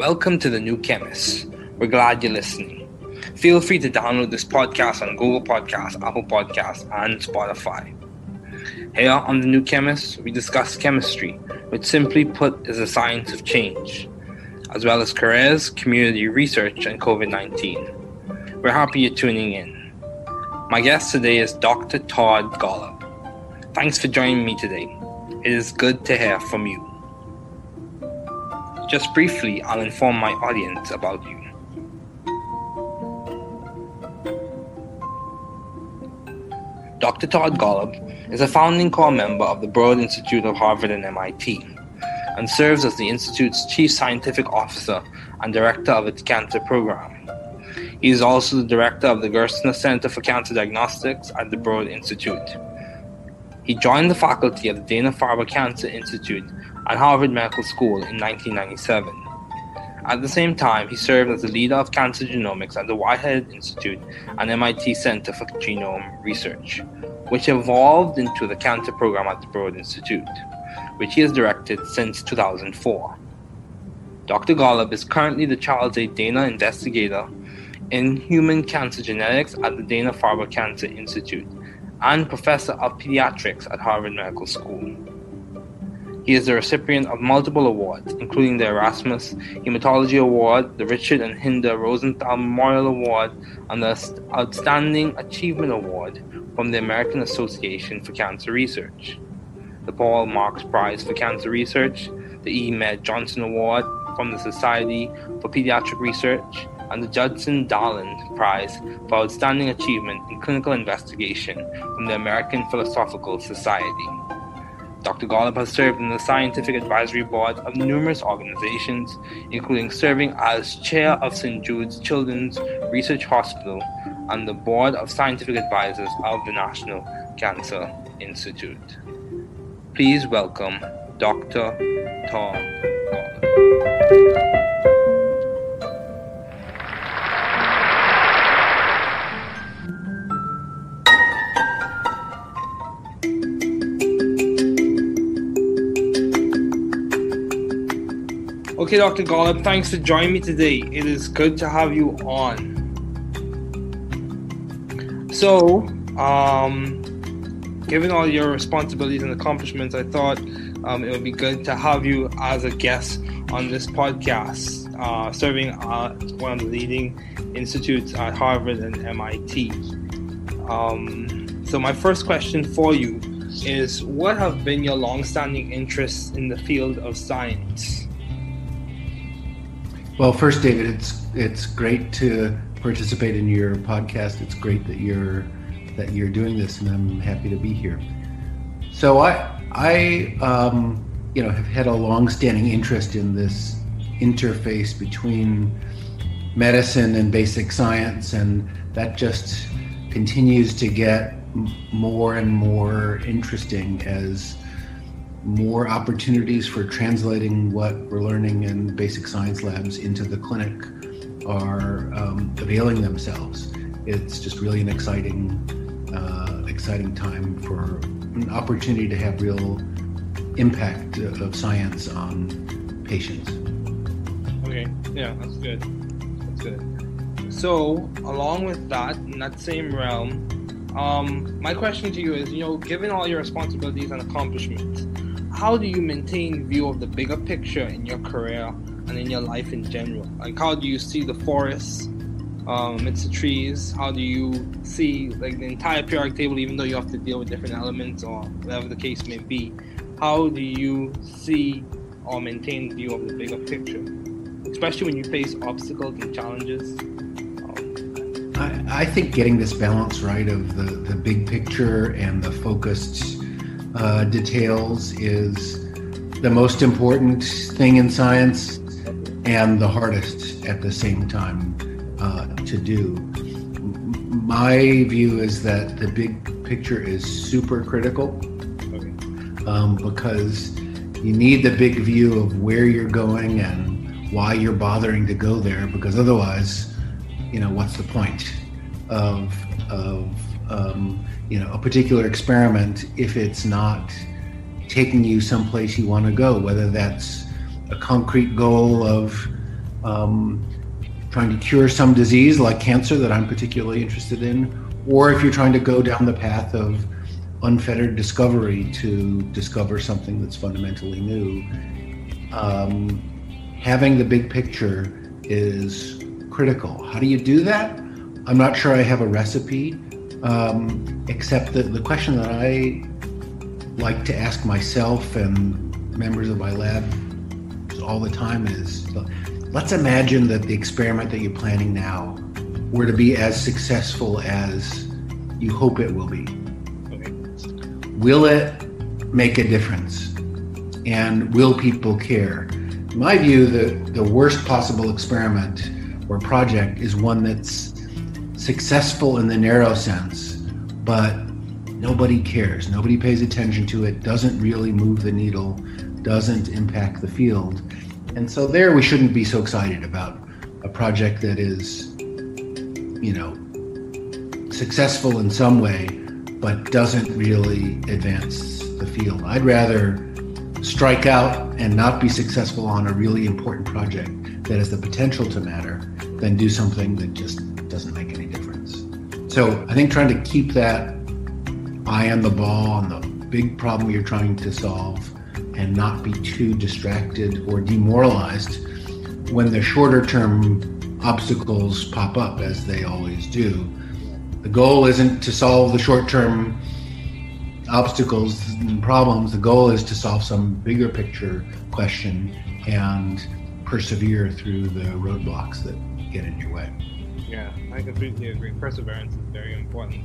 Welcome to The New Chemist. We're glad you're listening. Feel free to download this podcast on Google Podcasts, Apple Podcasts, and Spotify. Here on The New Chemist, we discuss chemistry, which simply put is the science of change, as well as careers, community research, and COVID-19. We're happy you're tuning in. My guest today is Dr. Todd Golub. Thanks for joining me today. It is good to hear from you. Just briefly, I'll inform my audience about you. Dr. Todd Golub is a founding core member of the Broad Institute of Harvard and MIT, and serves as the Institute's Chief Scientific Officer and Director of its Cancer Program. He is also the Director of the Gerstner Center for Cancer Diagnostics at the Broad Institute. He joined the faculty of the Dana-Farber Cancer Institute at Harvard Medical School in 1997. At the same time, he served as the leader of cancer genomics at the Whitehead Institute and MIT Center for Genome Research, which evolved into the cancer program at the Broad Institute, which he has directed since 2004. Dr. Golub is currently the Charles A. Dana Investigator in Human Cancer Genetics at the Dana-Farber Cancer Institute and Professor of Pediatrics at Harvard Medical School. He is the recipient of multiple awards, including the Erasmus Hematology Award, the Richard and Hinda Rosenthal Memorial Award, and the Outstanding Achievement Award from the American Association for Cancer Research, the Paul Marks Prize for Cancer Research, the E. Med Johnson Award from the Society for Pediatric Research, and the Judson Darland Prize for Outstanding Achievement in Clinical Investigation from the American Philosophical Society. Dr. Golub has served in the Scientific Advisory Board of numerous organizations, including serving as Chair of St. Jude's Children's Research Hospital and the Board of Scientific Advisors of the National Cancer Institute. Please welcome Dr. Todd Golub. Okay, Dr. Golub, thanks for joining me today. It is good to have you on. So, given all your responsibilities and accomplishments, I thought it would be good to have you as a guest on this podcast, serving at one of the leading institutes at Harvard and MIT. So my first question for you is, what have been your long-standing interests in the field of science? Well, first, David, it's great to participate in your podcast. It's great that you're doing this, and I'm happy to be here. So I have had a long-standing interest in this interface between medicine and basic science, and that just continues to get more and more interesting as more opportunities for translating what we're learning in basic science labs into the clinic are availing themselves. It's just really an exciting time for an opportunity to have real impact of science on patients. Okay, yeah, that's good. That's good. So, along with that, in that same realm, my question to you is, given all your responsibilities and accomplishments, how do you maintain view of the bigger picture in your career and in your life in general? Like, how do you see the forests amidst the trees? How do you see the entire periodic table, even though you have to deal with different elements or whatever the case may be? How do you see or maintain the view of the bigger picture, especially when you face obstacles and challenges? I think getting this balance right of the big picture and the focused details is the most important thing in science and the hardest at the same time to do. My view is that the big picture is super critical because you need the big view of where you're going and why you're bothering to go there, because otherwise, what's the point of a particular experiment if it's not taking you someplace you want to go, whether that's a concrete goal of trying to cure some disease like cancer that I'm particularly interested in, or if you're trying to go down the path of unfettered discovery to discover something that's fundamentally new. Having the big picture is critical. How do you do that? I'm not sure I have a recipe, except that the question that I like to ask myself and members of my lab all the time is, let's imagine that the experiment that you're planning now were to be as successful as you hope it will be. Will it make a difference? And will people care? In my view, the worst possible experiment or project is one that's successful in the narrow sense, but nobody cares. Nobody pays attention to it, doesn't really move the needle, doesn't impact the field. And so there we shouldn't be so excited about a project that is, successful in some way, but doesn't really advance the field. I'd rather strike out and not be successful on a really important project that has the potential to matter than do something that just doesn't make any difference. So I think trying to keep that eye on the ball on the big problem you're trying to solve and not be too distracted or demoralized when the shorter term obstacles pop up, as they always do. The goal isn't to solve the short term obstacles and problems. The goal is to solve some bigger picture question and persevere through the roadblocks that get in your way. Yeah, I completely agree. Perseverance is very important,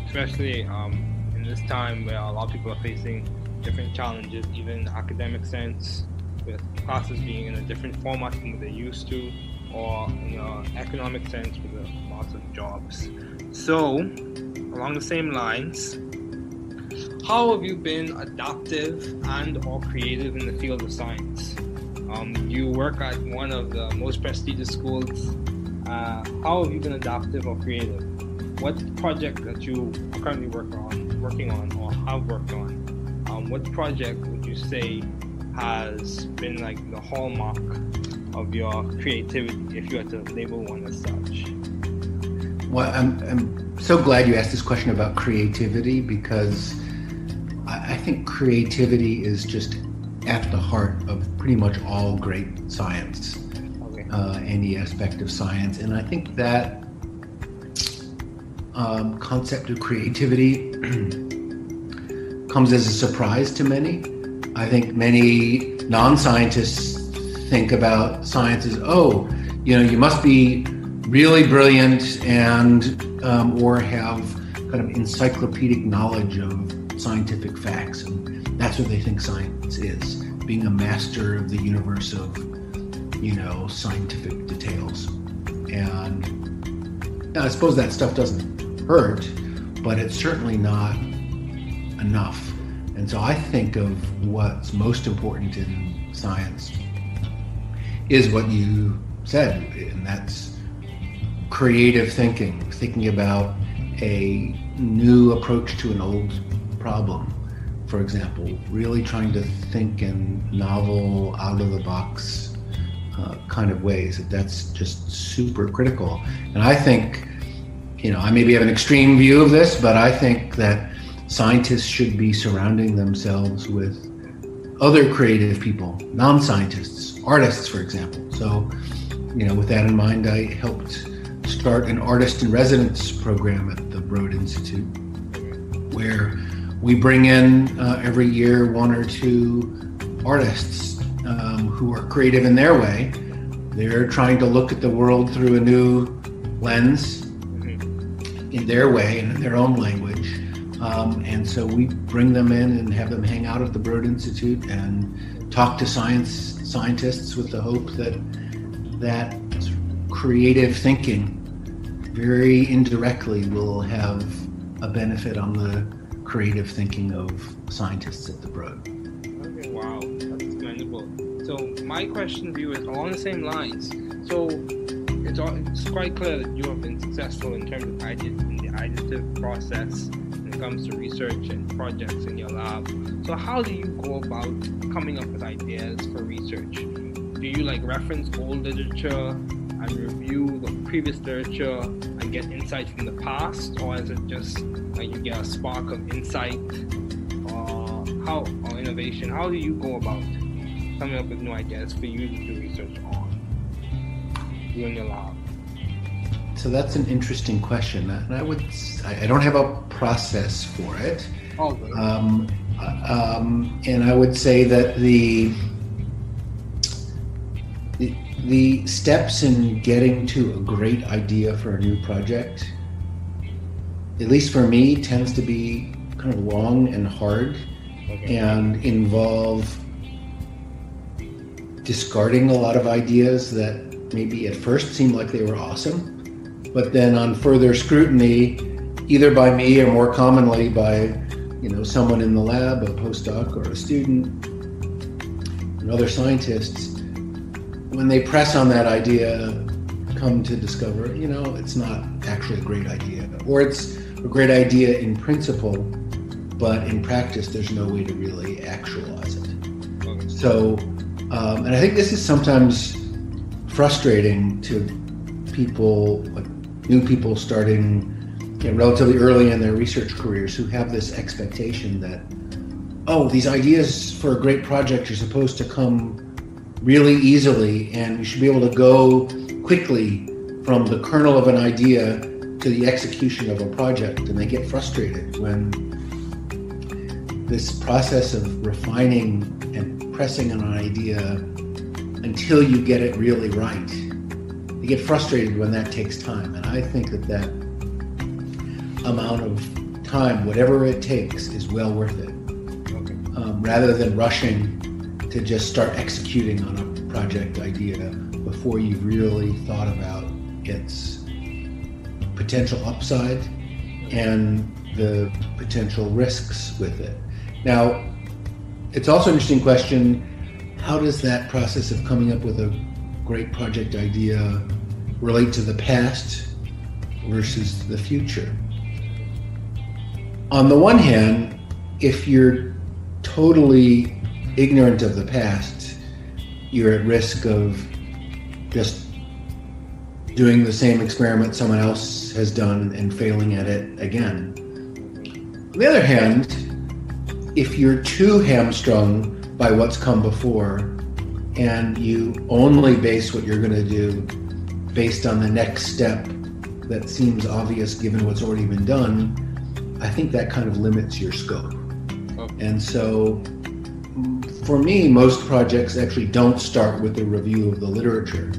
especially in this time where a lot of people are facing different challenges, even in the academic sense, with classes being in a different format than what they used to, or in the economic sense with the lots of jobs. So, along the same lines, how have you been adaptive and or creative in the field of science? You work at one of the most prestigious schools. How have you been adaptive or creative? What project that you are currently working on or have worked on, what project would you say has been like the hallmark of your creativity, if you had to label one as such? Well, I'm so glad you asked this question about creativity, because I think creativity is just at the heart of pretty much all great science, any aspect of science. And I think that concept of creativity comes as a surprise to many. I think many non-scientists think about science as, you must be really brilliant and or have kind of encyclopedic knowledge of scientific facts, and that's what they think science is, being a master of the universe of scientific details. And I suppose that stuff doesn't hurt, but it's certainly not enough. And so I think of what's most important in science is what you said, and that's creative thinking about a new approach to an old problem. For example, really trying to think in novel, out-of-the-box kind of ways. That's just super critical. And I think, I maybe have an extreme view of this, but I think that scientists should be surrounding themselves with other creative people, non-scientists, artists, for example. So, with that in mind, I helped start an artist in residence program at the Broad Institute, where we bring in every year one or two artists who are creative in their way. They're trying to look at the world through a new lens in their way and in their own language. And so we bring them in and have them hang out at the Broad Institute and talk to scientists with the hope that creative thinking very indirectly will have a benefit on the creative thinking of scientists at the Broad. Okay, wow, that's commendable. So my question to you is along the same lines. So it's quite clear that you have been successful in terms of the ideative process when it comes to research and projects in your lab. So how do you go about coming up with ideas for research? do you like reference old literature and review the previous literature and get insight from the past, or is it just like you get a spark of insight or innovation? How do you go about coming up with new ideas for you to do research on in your lab? So that's an interesting question, and I don't have a process for it. Oh, good. And I would say that the steps in getting to a great idea for a new project, at least for me, tends to be kind of long and hard, and involve discarding a lot of ideas that maybe at first seemed like they were awesome, but then on further scrutiny, either by me or more commonly by someone in the lab, a postdoc or a student, and other scientists, when they press on that idea, come to discover, it's not actually a great idea, or it's a great idea in principle, but in practice, there's no way to really actualize it. So, and I think this is sometimes frustrating to people, like new people starting relatively early in their research careers, who have this expectation that, these ideas for a great project are supposed to come really easily, and you should be able to go quickly from the kernel of an idea to the execution of a project. And they get frustrated when this process of refining and pressing on an idea until you get it really right, they get frustrated when that takes time. And I think that amount of time, whatever it takes, is well worth it. Rather than rushing to just start executing on a project idea before you've really thought about its potential upside and the potential risks with it. Now, it's also an interesting question, how does that process of coming up with a great project idea relate to the past versus the future? On the one hand, if you're totally ignorant of the past, you're at risk of just doing the same experiment someone else has done and failing at it again. On the other hand, if you're too hamstrung by what's come before and you only base what you're going to do based on the next step that seems obvious given what's already been done, I think that kind of limits your scope. And so for me, most projects actually don't start with a review of the literature.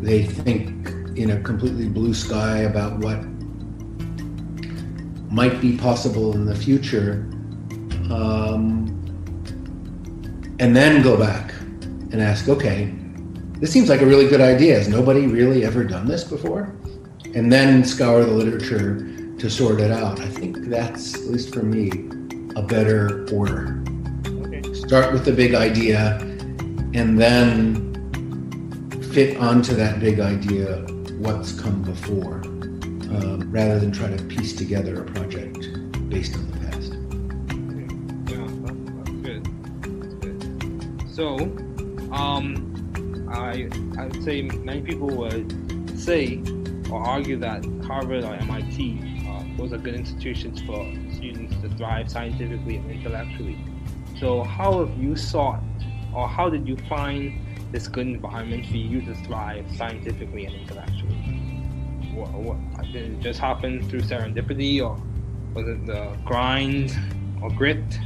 They think in a completely blue sky about what might be possible in the future, and then go back and ask, okay, this seems like a really good idea. Has nobody really ever done this before? And then scour the literature to sort it out. I think that's, at least for me, a better order. Start with the big idea and then fit onto that big idea what's come before, rather than try to piece together a project based on the past. Yeah, that's good. So, I would say many people would say or argue that Harvard or MIT, those are good institutions for students to thrive scientifically and intellectually. So how have you sought, or how did you find this good environment for you to thrive scientifically and intellectually? What did it just happen through serendipity, or was it the grind or grit?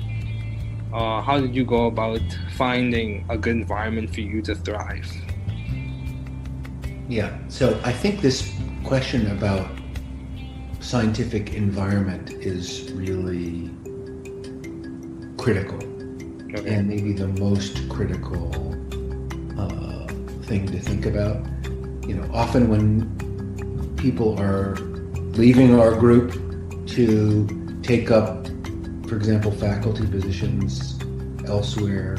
How did you go about finding a good environment for you to thrive? Yeah, so I think this question about scientific environment is really critical, and maybe the most critical thing to think about. Often when people are leaving our group to take up, for example, faculty positions elsewhere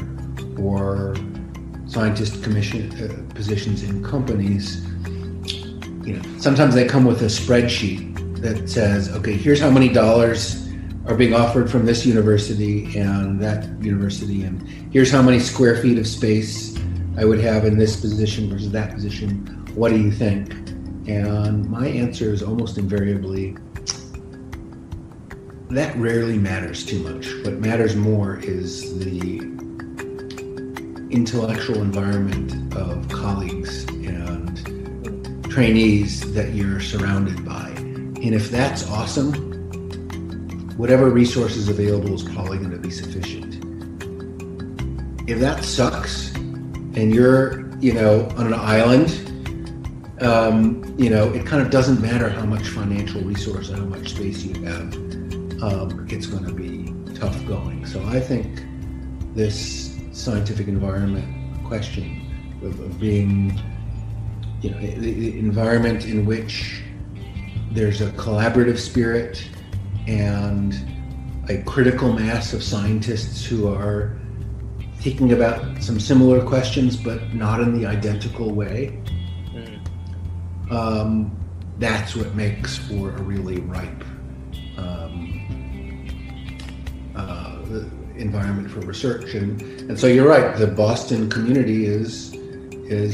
or scientist commission positions in companies, sometimes they come with a spreadsheet that says, okay, here's how many dollars are being offered from this university and that university, and here's how many square feet of space I would have in this position versus that position. What do you think? And my answer is almost invariably, that rarely matters too much. What matters more is the intellectual environment of colleagues and trainees that you're surrounded by. And if that's awesome, whatever resources available is probably going to be sufficient. If that sucks and you're, on an island, it kind of doesn't matter how much financial resource or how much space you have. It's going to be tough going. So I think this scientific environment question of being, the environment in which there's a collaborative spirit and a critical mass of scientists who are thinking about some similar questions, but not in the identical way. That's what makes for a really ripe environment for research. And so you're right, the Boston community is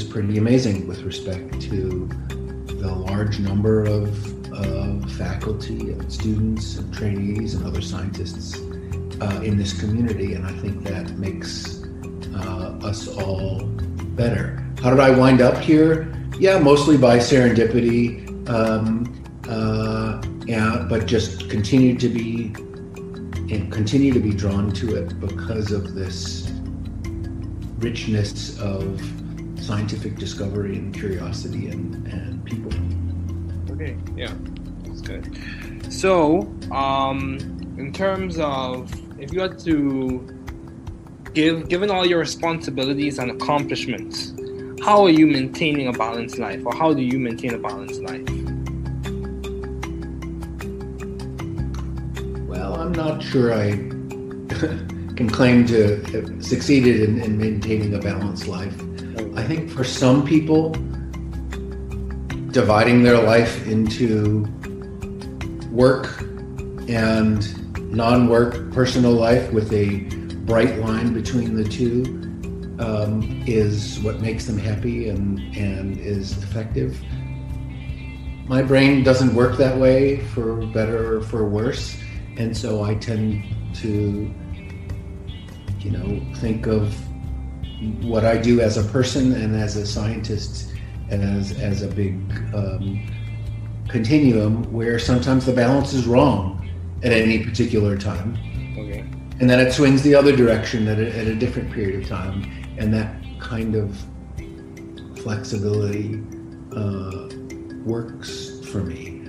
pretty amazing with respect to the large number of faculty and students and trainees and other scientists in this community, and I think that makes us all better. How did I wind up here? Yeah, mostly by serendipity, but just continue to be drawn to it because of this richness of scientific discovery and curiosity and people. Okay, yeah, that's good. So, in terms of, if you had to given all your responsibilities and accomplishments, how are you maintaining a balanced life, or how do you maintain a balanced life? Well, I'm not sure I can claim to have succeeded in maintaining a balanced life. I think for some people, dividing their life into work and non-work personal life with a bright line between the two is what makes them happy and is effective. My brain doesn't work that way, for better or for worse, and so I tend to think of what I do as a person and as a scientist as a big continuum where sometimes the balance is wrong at any particular time. Okay. And then it swings the other direction at a different period of time. And that kind of flexibility works for me.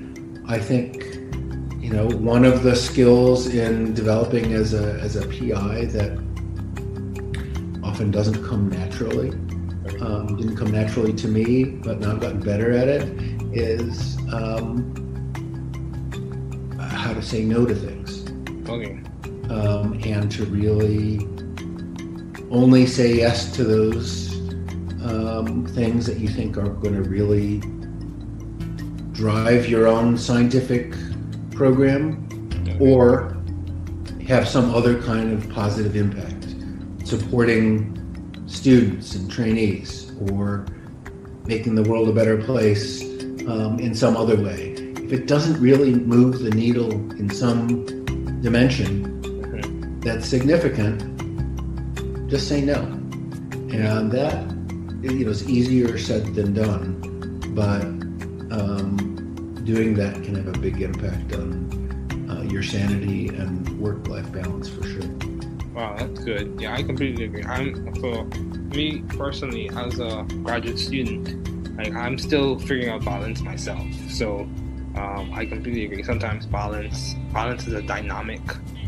I think, one of the skills in developing as a PI that often doesn't come naturally, didn't come naturally to me, but now I've gotten better at it, is how to say no to things. Okay. And to really only say yes to those things that you think are going to really drive your own scientific program or have some other kind of positive impact, supporting students and trainees or making the world a better place in some other way. If it doesn't really move the needle in some dimension that's significant, just say no. And that is easier said than done, but doing that can have a big impact on your sanity and work-life balance for sure. Wow, that's good. Yeah, I completely agree. For me personally, as a graduate student, I'm still figuring out balance myself. So I completely agree. Sometimes balance is a dynamic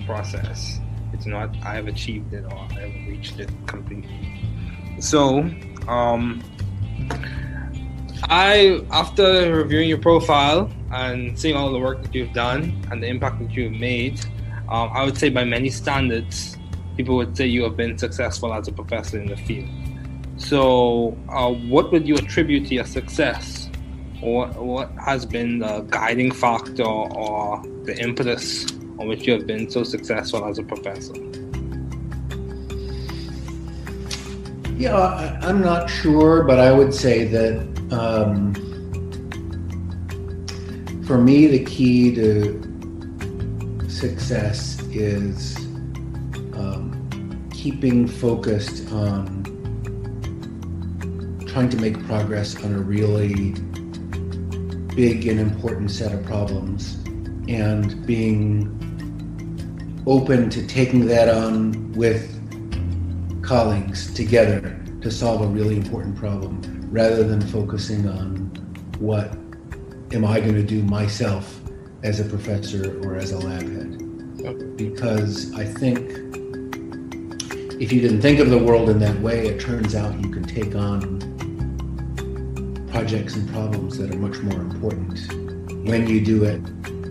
process. It's not I have achieved it or I have reached it completely. So after reviewing your profile and seeing all the work that you've done and the impact that you've made, I would say by many standards, people would say you have been successful as a professor in the field. So what would you attribute to your success? Or what has been the guiding factor or the impetus on which you have been so successful as a professor? Yeah, I'm not sure, but I would say that for me, the key to success is keeping focused on trying to make progress on a really big and important set of problems, and being open to taking that on with colleagues together to solve a really important problem, rather than focusing on what am I going to do myself as a professor or as a lab head. Because I think if you didn't think of the world in that way, it turns out you can take on projects and problems that are much more important when you do it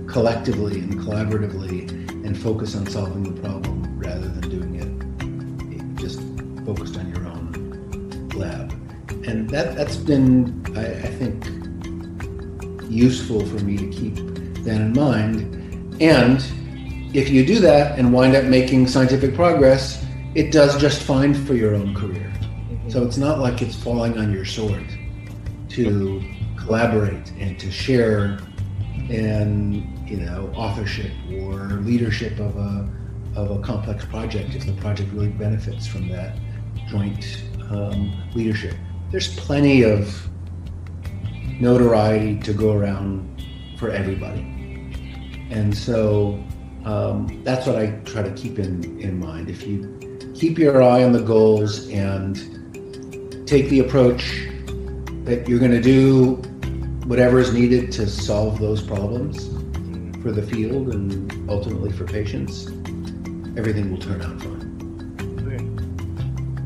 collectively and collaboratively and focus on solving the problem rather than doing it just focused on your own lab. And that's been, I think, useful for me to keep that in mind. And if you do that and wind up making scientific progress, it does just fine for your own career. So it's not like it's falling on your sword to collaborate and to share in, authorship or leadership of a complex project if the project really benefits from that joint leadership. There's plenty of notoriety to go around for everybody. And so that's what I try to keep in mind. If you keep your eye on the goals and take the approach that you're going to do whatever is needed to solve those problems for the field and ultimately for patients, everything will turn out fine. Okay.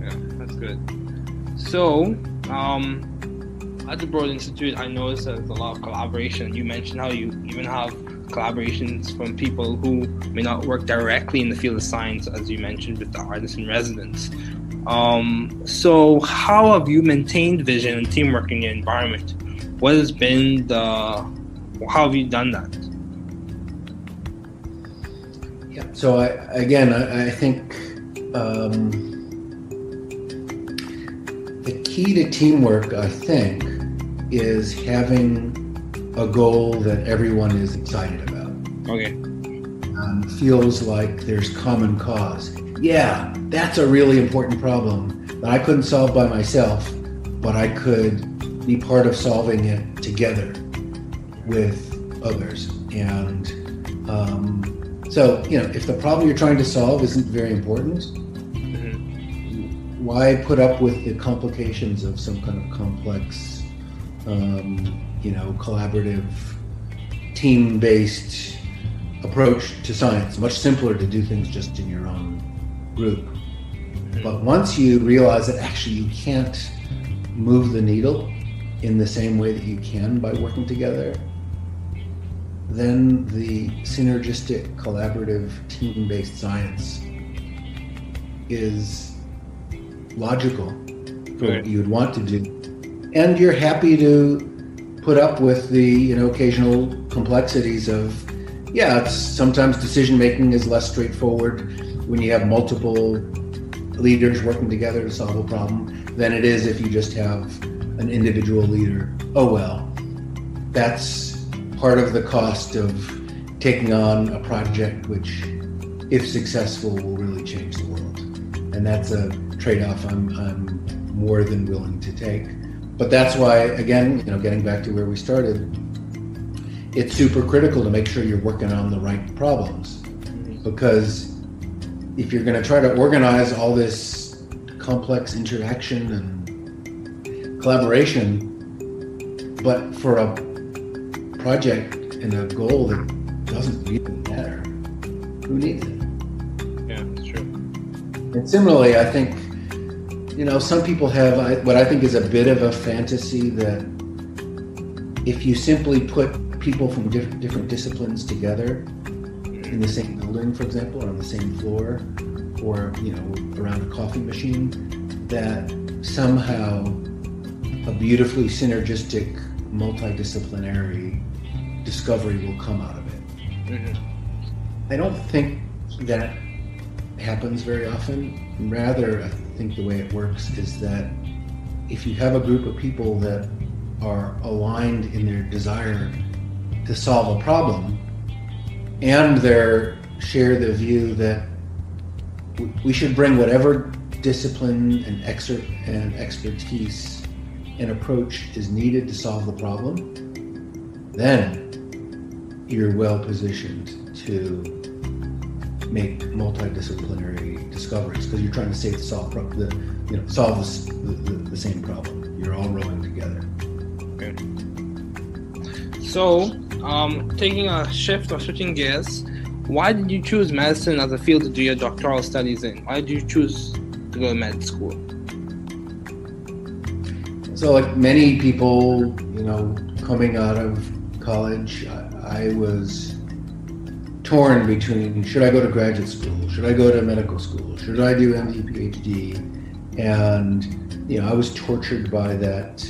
Yeah, that's good. So, at the Broad Institute, I noticed there's a lot of collaboration. You mentioned how you even have collaborations from people who may not work directly in the field of science, as you mentioned with the artists in residence. So how have you maintained vision and teamwork in your environment? What has been how have you done that? Yeah, so I think the key to teamwork, I think, is having a goal that everyone is excited about. Okay. Feels like there's common cause. Yeah, that's a really important problem that I couldn't solve by myself, but I could be part of solving it together with others. And so, if the problem you're trying to solve isn't very important, why put up with the complications of some kind of complex, collaborative, team-based approach to science? Much simpler to do things just in your own group. But once you realize that actually you can't move the needle in the same way that you can by working together, then the synergistic, collaborative, team-based science is logical for what you'd want to do. And you're happy to put up with the occasional complexities of, sometimes decision-making is less straightforward when you have multiple leaders working together to solve a problem than it is if you just have an individual leader. Oh well, that's part of the cost of taking on a project which, if successful, will really change the world. And that's a trade-off I'm more than willing to take. But that's why, again, getting back to where we started, it's super critical to make sure you're working on the right problems. Because if you're going to try to organize all this complex interaction and collaboration, but for a project and a goal that doesn't really matter, who needs it? Yeah, that's true. And similarly, I think, some people have what I think is a bit of a fantasy that if you simply put people from different disciplines together in the same building, for example, or on the same floor, or around a coffee machine, that somehow a beautifully synergistic, multidisciplinary discovery will come out of it. I don't think that happens very often. Rather, think the way it works is that if you have a group of people that are aligned in their desire to solve a problem, and they share the view that we should bring whatever discipline and expertise and approach is needed to solve the problem, then you're well positioned to make multidisciplinary discoveries, because you're trying to solve the same problem. You're all rowing together. Okay. So, taking a shift or switching gears, why did you choose medicine as a field to do your doctoral studies in? Why did you choose to go to med school? So, like many people, coming out of college, I was torn between, should I go to graduate school? Should I go to medical school? Should I do MD, PhD? And, I was tortured by that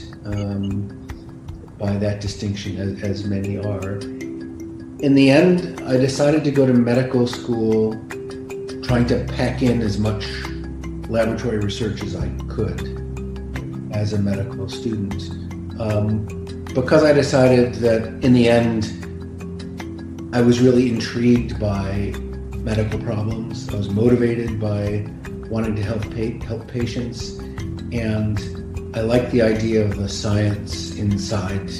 distinction, as many are. In the end, I decided to go to medical school, trying to pack in as much laboratory research as I could as a medical student, because I decided that in the end, I was really intrigued by medical problems. I was motivated by wanting to help patients, and I liked the idea of the science inside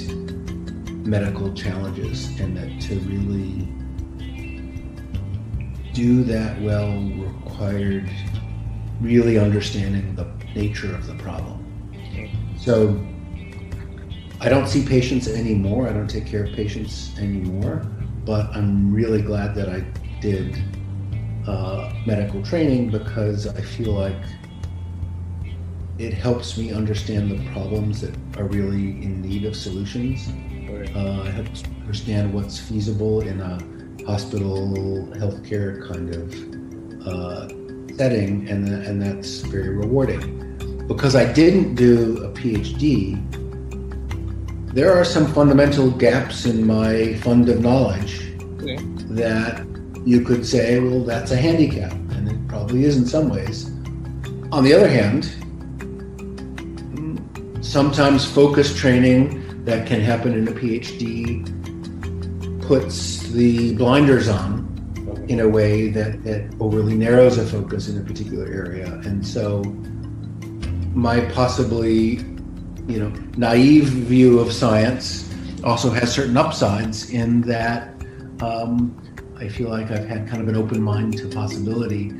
medical challenges, and that to really do that well required really understanding the nature of the problem. So I don't see patients anymore. I don't take care of patients anymore, but I'm really glad that I did medical training, because I feel like it helps me understand the problems that are really in need of solutions. It helps me understand what's feasible in a hospital healthcare kind of setting, and that's very rewarding. Because I didn't do a PhD, there are some fundamental gaps in my fund of knowledge that you could say, well, that's a handicap, and it probably is in some ways. On the other hand, sometimes focused training that can happen in a PhD puts the blinders on in a way that overly narrows a focus in a particular area. And so my possibly, naive view of science also has certain upsides in that I feel like I've had kind of an open mind to possibility,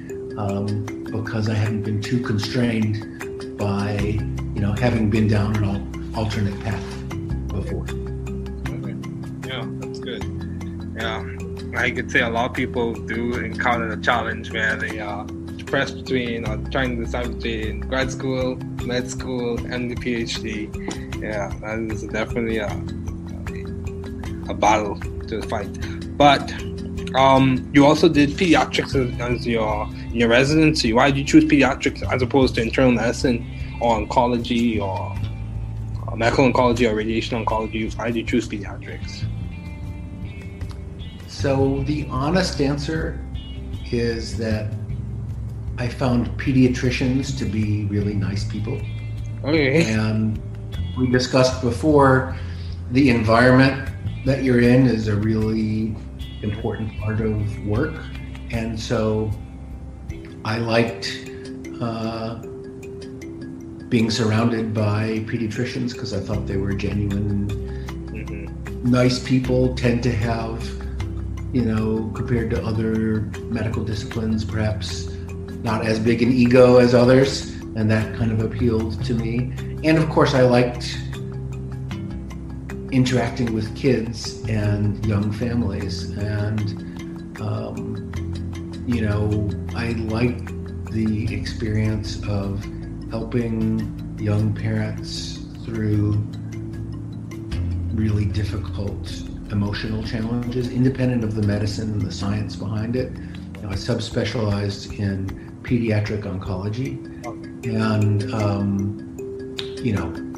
because I haven't been too constrained by, having been down an alternate path before. Okay. Yeah, that's good. Yeah, I could say a lot of people do encounter the challenge where they are pressed between or trying to decide between grad school, med school, and the PhD. Yeah, that is definitely a battle to fight. But you also did pediatrics as your residency. Why did you choose pediatrics as opposed to internal medicine or oncology or medical oncology or radiation oncology? Why did you choose pediatrics? So the honest answer is that I found pediatricians to be really nice people. Okay. And we discussed before, the environment that you're in is a really important part of work. And so I liked being surrounded by pediatricians, because I thought they were genuine, nice people, tend to have, compared to other medical disciplines, perhaps not as big an ego as others, and that kind of appealed to me. And of course, I liked interacting with kids and young families, and I liked the experience of helping young parents through really difficult emotional challenges, independent of the medicine and the science behind it. I subspecialized in pediatric oncology, and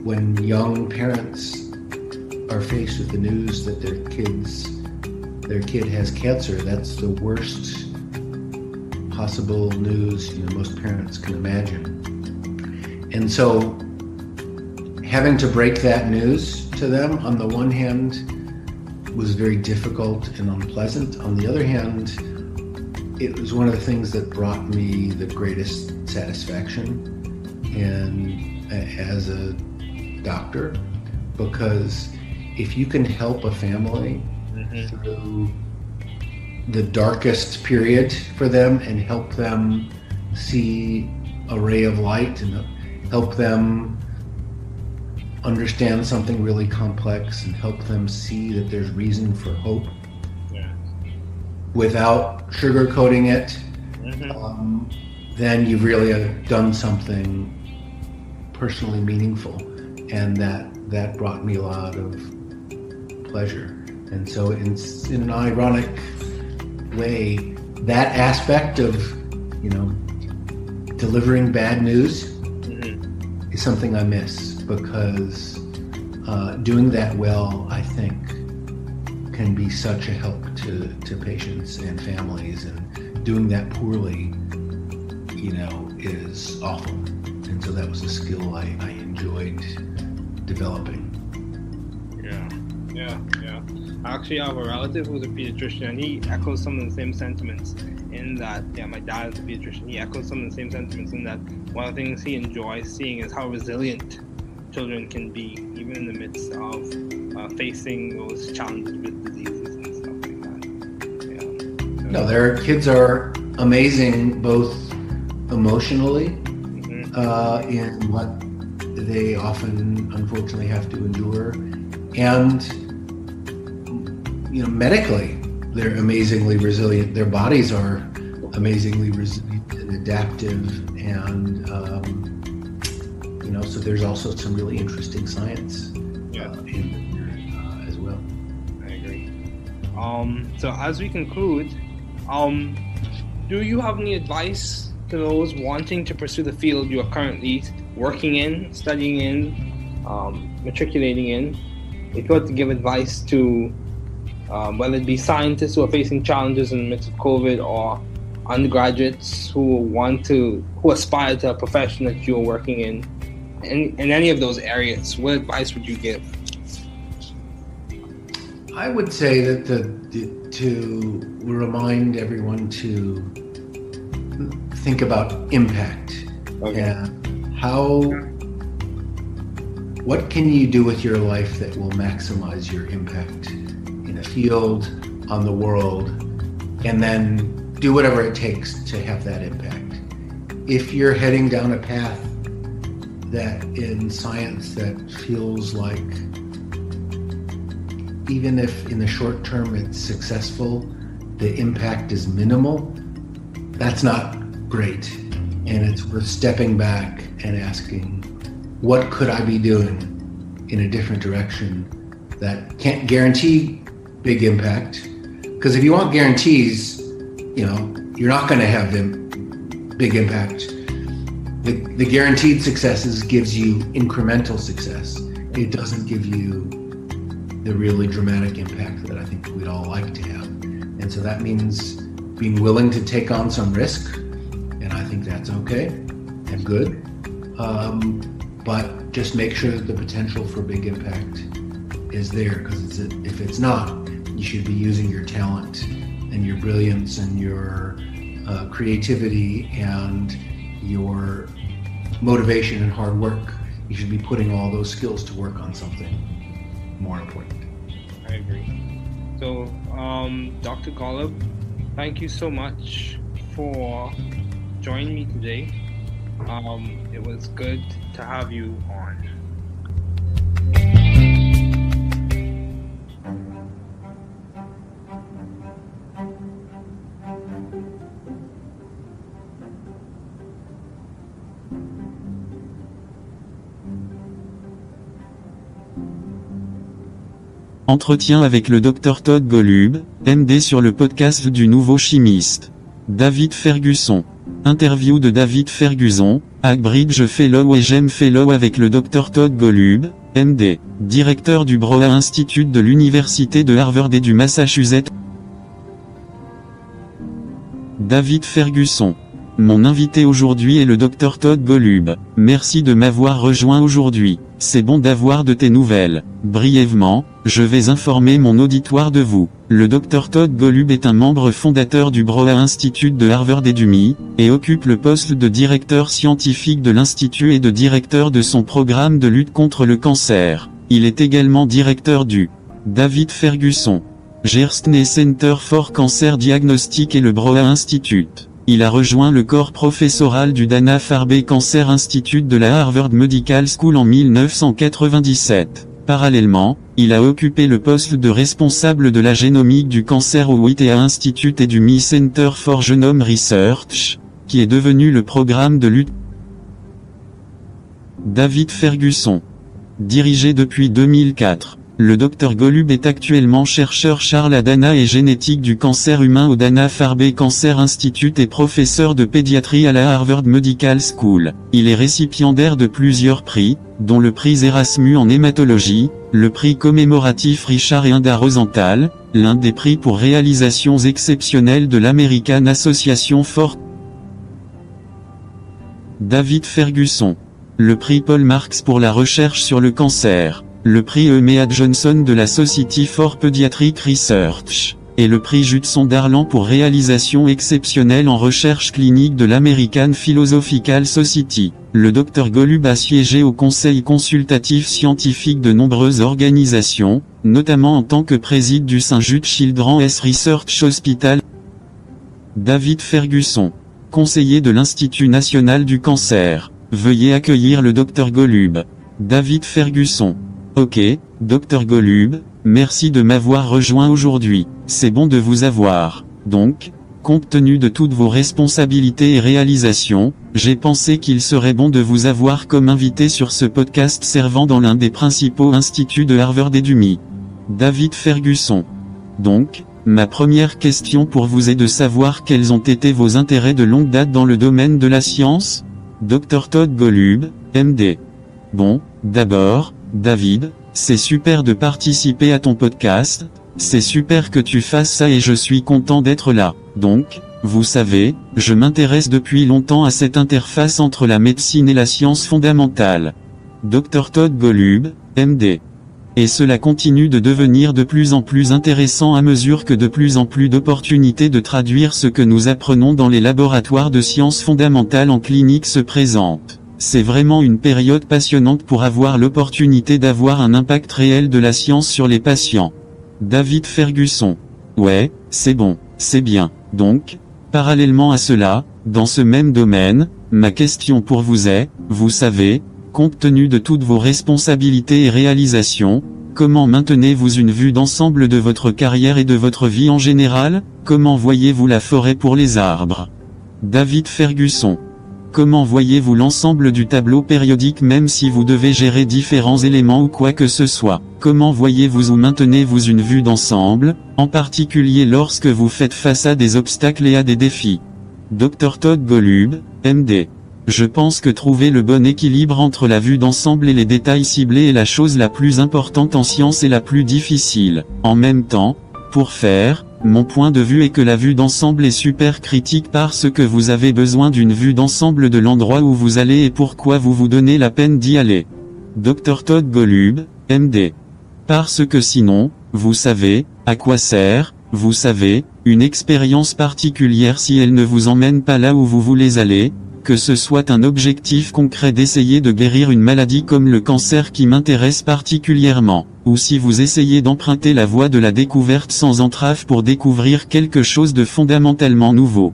when young parents are faced with the news that their kid has cancer, that's the worst possible news most parents can imagine. And so having to break that news to them, on the one hand, was very difficult and unpleasant. On the other hand, it was one of the things that brought me the greatest satisfaction as a doctor, because if you can help a family through the darkest period for them and help them see a ray of light and help them understand something really complex and help them see that there's reason for hope without sugarcoating it, then you've really done something personally meaningful, and that brought me a lot of pleasure. And so in an ironic way, that aspect of, delivering bad news is something I miss, because doing that well, I think, can be such a help to patients and families, and doing that poorly, is awful. And so that was a skill I enjoyed developing. Yeah. I actually have a relative who's a pediatrician, and he echoes some of the same sentiments in that, my dad is a pediatrician. He echoes some of the same sentiments in that one of the things he enjoys seeing is how resilient children can be, even in the midst of facing those challenges with diseases and stuff like that. No, their kids are amazing, both emotionally, in what they often, unfortunately, have to endure, and medically, they're amazingly resilient. Their bodies are amazingly resilient and adaptive, and so there's also some really interesting science in there as well. I agree. So as we conclude, do you have any advice to those wanting to pursue the field you are currently working in, studying in, matriculating in? If you had to give advice to whether it be scientists who are facing challenges in the midst of COVID, or undergraduates who aspire to a profession that you are working in any of those areas, what advice would you give? I would say that to remind everyone to think about impact. And what can you do with your life that will maximize your impact in a field, on the world, and then do whatever it takes to have that impact. If you're heading down a path that in science that feels like, even if in the short term it's successful, the impact is minimal, that's not great. And it's worth stepping back and asking, what could I be doing in a different direction that can't guarantee big impact? Because if you want guarantees, you're not going to have the big impact. The guaranteed successes gives you incremental success. It doesn't give you the really dramatic impact that I think we'd all like to have. And so that means being willing to take on some risk, and I think that's okay and good. But just make sure that the potential for big impact is there, because if it's not, you should be using your talent and your brilliance and your creativity and your motivation and hard work. You should be putting all those skills to work on something more important. I agree. So, Dr. Golub, thank you so much for joining me today. It was good to have you on. Entretien avec le Dr Todd Golub, MD, sur le podcast du Nouveau Chimiste. David Ferguson. Interview de David Ferguson, Hackbridge Fellow et GEM Fellow avec le Dr Todd Golub, MD, directeur du Broad Institute de l'Université de Harvard et du Massachusetts. David Ferguson. Mon invité aujourd'hui est le Dr Todd Golub. Merci de m'avoir rejoint aujourd'hui. C'est bon d'avoir de tes nouvelles. Brièvement, je vais informer mon auditoire de vous. Le Dr Todd Golub est un membre fondateur du Broad Institute de Harvard et du MIT, et occupe le poste de directeur scientifique de l'Institut et de directeur de son programme de lutte contre le cancer. Il est également directeur du David Ferguson Gerstner Center for Cancer Diagnostic et le Broad Institute. Il a rejoint le corps professoral du Dana-Farber Cancer Institute de la Harvard Medical School en 1997. Parallèlement, il a occupé le poste de responsable de la génomique du cancer au Whitney Institute et du MIT Center for Genome Research, qui est devenu le programme de lutte. David Ferguson. Dirigé depuis 2004. Le Dr Golub est actuellement chercheur Charles à Dana et génétique du cancer humain au Dana-Farber Cancer Institute et professeur de pédiatrie à la Harvard Medical School. Il est récipiendaire de plusieurs prix, dont le prix Erasmus en hématologie, le prix commémoratif Richard et Ida Rosenthal, l'un des prix pour réalisations exceptionnelles de l'American Association for David Ferguson. Le prix Paul Marks pour la recherche sur le cancer. Le prix Emea Johnson de la Society for Pediatric Research, et le prix Judson Darlan pour réalisation exceptionnelle en recherche clinique de l'American Philosophical Society. Le Dr Golub a siégé au conseil consultatif scientifique de nombreuses organisations, notamment en tant que président du St Jude Children's Research Hospital. David Ferguson, conseiller de l'Institut national du cancer. Veuillez accueillir le Dr Golub. David Ferguson. Ok, Dr Golub, merci de m'avoir rejoint aujourd'hui. C'est bon de vous avoir. Donc, compte tenu de toutes vos responsabilités et réalisations, j'ai pensé qu'il serait bon de vous avoir comme invité sur ce podcast servant dans l'un des principaux instituts de Harvard et du MIT. David Ferguson. Donc, ma première question pour vous est de savoir quels ont été vos intérêts de longue date dans le domaine de la science? Dr Todd Golub, MD. Bon, d'abord, David, c'est super de participer à ton podcast, c'est super que tu fasses ça et je suis content d'être là. Donc, vous savez, je m'intéresse depuis longtemps à cette interface entre la médecine et la science fondamentale. Dr Todd Golub, MD. Et cela continue de devenir de plus en plus intéressant à mesure que de plus en plus d'opportunités de traduire ce que nous apprenons dans les laboratoires de sciences fondamentales en clinique se présentent. C'est vraiment une période passionnante pour avoir l'opportunité d'avoir un impact réel de la science sur les patients. David Ferguson. Ouais, c'est bon, c'est bien. Donc, parallèlement à cela, dans ce même domaine, ma question pour vous est, vous savez, compte tenu de toutes vos responsabilités et réalisations, comment maintenez-vous une vue d'ensemble de votre carrière et de votre vie en général? Comment voyez-vous la forêt pour les arbres? David Ferguson. Comment voyez-vous l'ensemble du tableau périodique même si vous devez gérer différents éléments ou quoi que ce soit? Comment voyez-vous ou maintenez-vous une vue d'ensemble, en particulier lorsque vous faites face à des obstacles et à des défis? Dr Todd Golub, MD. Je pense que trouver le bon équilibre entre la vue d'ensemble et les détails ciblés est la chose la plus importante en science et la plus difficile. En même temps, pour faire, mon point de vue est que la vue d'ensemble est super critique parce que vous avez besoin d'une vue d'ensemble de l'endroit où vous allez et pourquoi vous vous donnez la peine d'y aller. Dr Todd Golub, MD. Parce que sinon, vous savez, à quoi sert, vous savez, une expérience particulière si elle ne vous emmène pas là où vous voulez aller, que ce soit un objectif concret d'essayer de guérir une maladie comme le cancer qui m'intéresse particulièrement, ou si vous essayez d'emprunter la voie de la découverte sans entrave pour découvrir quelque chose de fondamentalement nouveau.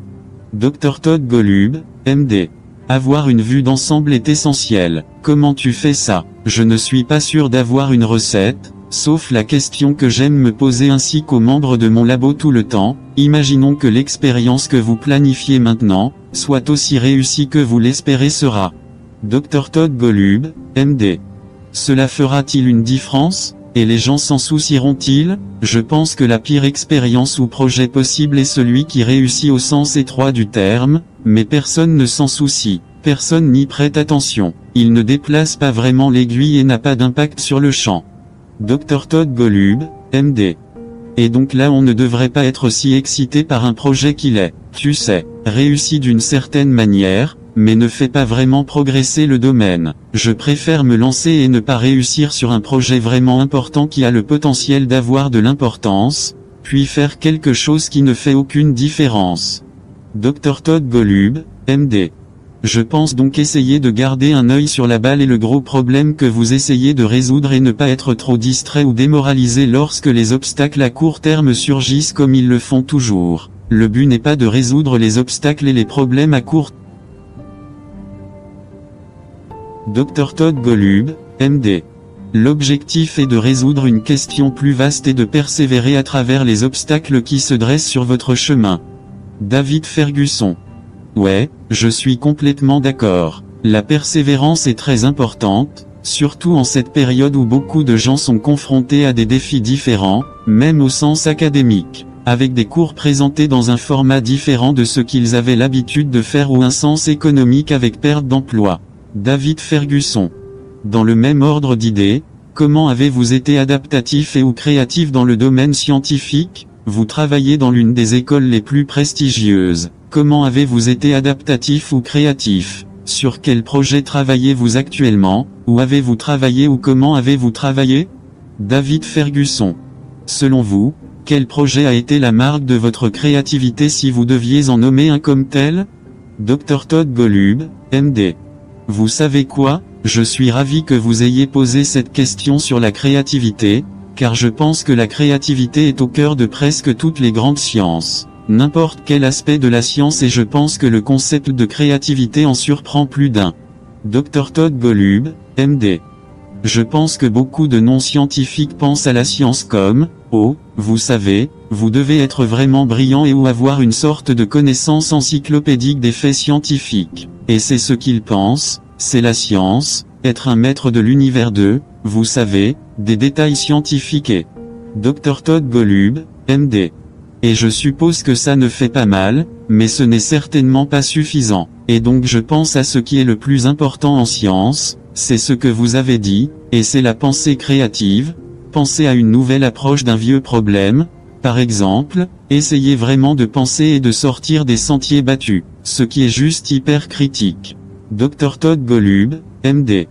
Dr Todd Golub, MD. Avoir une vue d'ensemble est essentiel. Comment tu fais ça? Je ne suis pas sûr d'avoir une recette, sauf la question que j'aime me poser ainsi qu'aux membres de mon labo tout le temps. Imaginons que l'expérience que vous planifiez maintenant, soit aussi réussie que vous l'espérez sera. Dr Todd Golub, MD. Cela fera-t-il une différence? Et les gens s'en soucieront-ils? Je pense que la pire expérience ou projet possible est celui qui réussit au sens étroit du terme, mais personne ne s'en soucie, personne n'y prête attention, il ne déplace pas vraiment l'aiguille et n'a pas d'impact sur le champ. Dr Todd Golub, MD. Et donc là on ne devrait pas être si excité par un projet qu'il est, tu sais, réussi d'une certaine manière, mais ne fait pas vraiment progresser le domaine. Je préfère me lancer et ne pas réussir sur un projet vraiment important qui a le potentiel d'avoir de l'importance, puis faire quelque chose qui ne fait aucune différence. Dr Todd Golub, MD. Je pense donc essayer de garder un œil sur la balle et le gros problème que vous essayez de résoudre et ne pas être trop distrait ou démoralisé lorsque les obstacles à court terme surgissent comme ils le font toujours. Le but n'est pas de résoudre les obstacles et les problèmes à court terme. Dr Todd Golub, MD. L'objectif est de résoudre une question plus vaste et de persévérer à travers les obstacles qui se dressent sur votre chemin. David Ferguson. Ouais, je suis complètement d'accord. La persévérance est très importante, surtout en cette période où beaucoup de gens sont confrontés à des défis différents, même au sens académique, avec des cours présentés dans un format différent de ce qu'ils avaient l'habitude de faire ou un sens économique avec perte d'emploi. David Ferguson. Dans le même ordre d'idées, comment avez-vous été adaptatif et ou créatif dans le domaine scientifique? Vous travaillez dans l'une des écoles les plus prestigieuses. Comment avez-vous été adaptatif ou créatif? Sur quel projet travaillez-vous actuellement? Où avez-vous travaillé ou comment avez-vous travaillé? David Ferguson. Selon vous, quel projet a été la marque de votre créativité si vous deviez en nommer un comme tel? Dr Todd Golub, MD. Vous savez quoi? Je suis ravi que vous ayez posé cette question sur la créativité, car je pense que la créativité est au cœur de presque toutes les grandes sciences. N'importe quel aspect de la science et je pense que le concept de créativité en surprend plus d'un. Dr Todd Golub, MD. Je pense que beaucoup de non-scientifiques pensent à la science comme, oh, vous savez, vous devez être vraiment brillant et ou avoir une sorte de connaissance encyclopédique des faits scientifiques. Et c'est ce qu'ils pensent, c'est la science, être un maître de l'univers de, vous savez, des détails scientifiques et Dr Todd Golub, MD. Et je suppose que ça ne fait pas mal, mais ce n'est certainement pas suffisant. Et donc je pense à ce qui est le plus important en science, c'est ce que vous avez dit, et c'est la pensée créative. Pensez à une nouvelle approche d'un vieux problème. Par exemple, essayez vraiment de penser et de sortir des sentiers battus, ce qui est juste hyper critique. Dr Todd Golub, MD.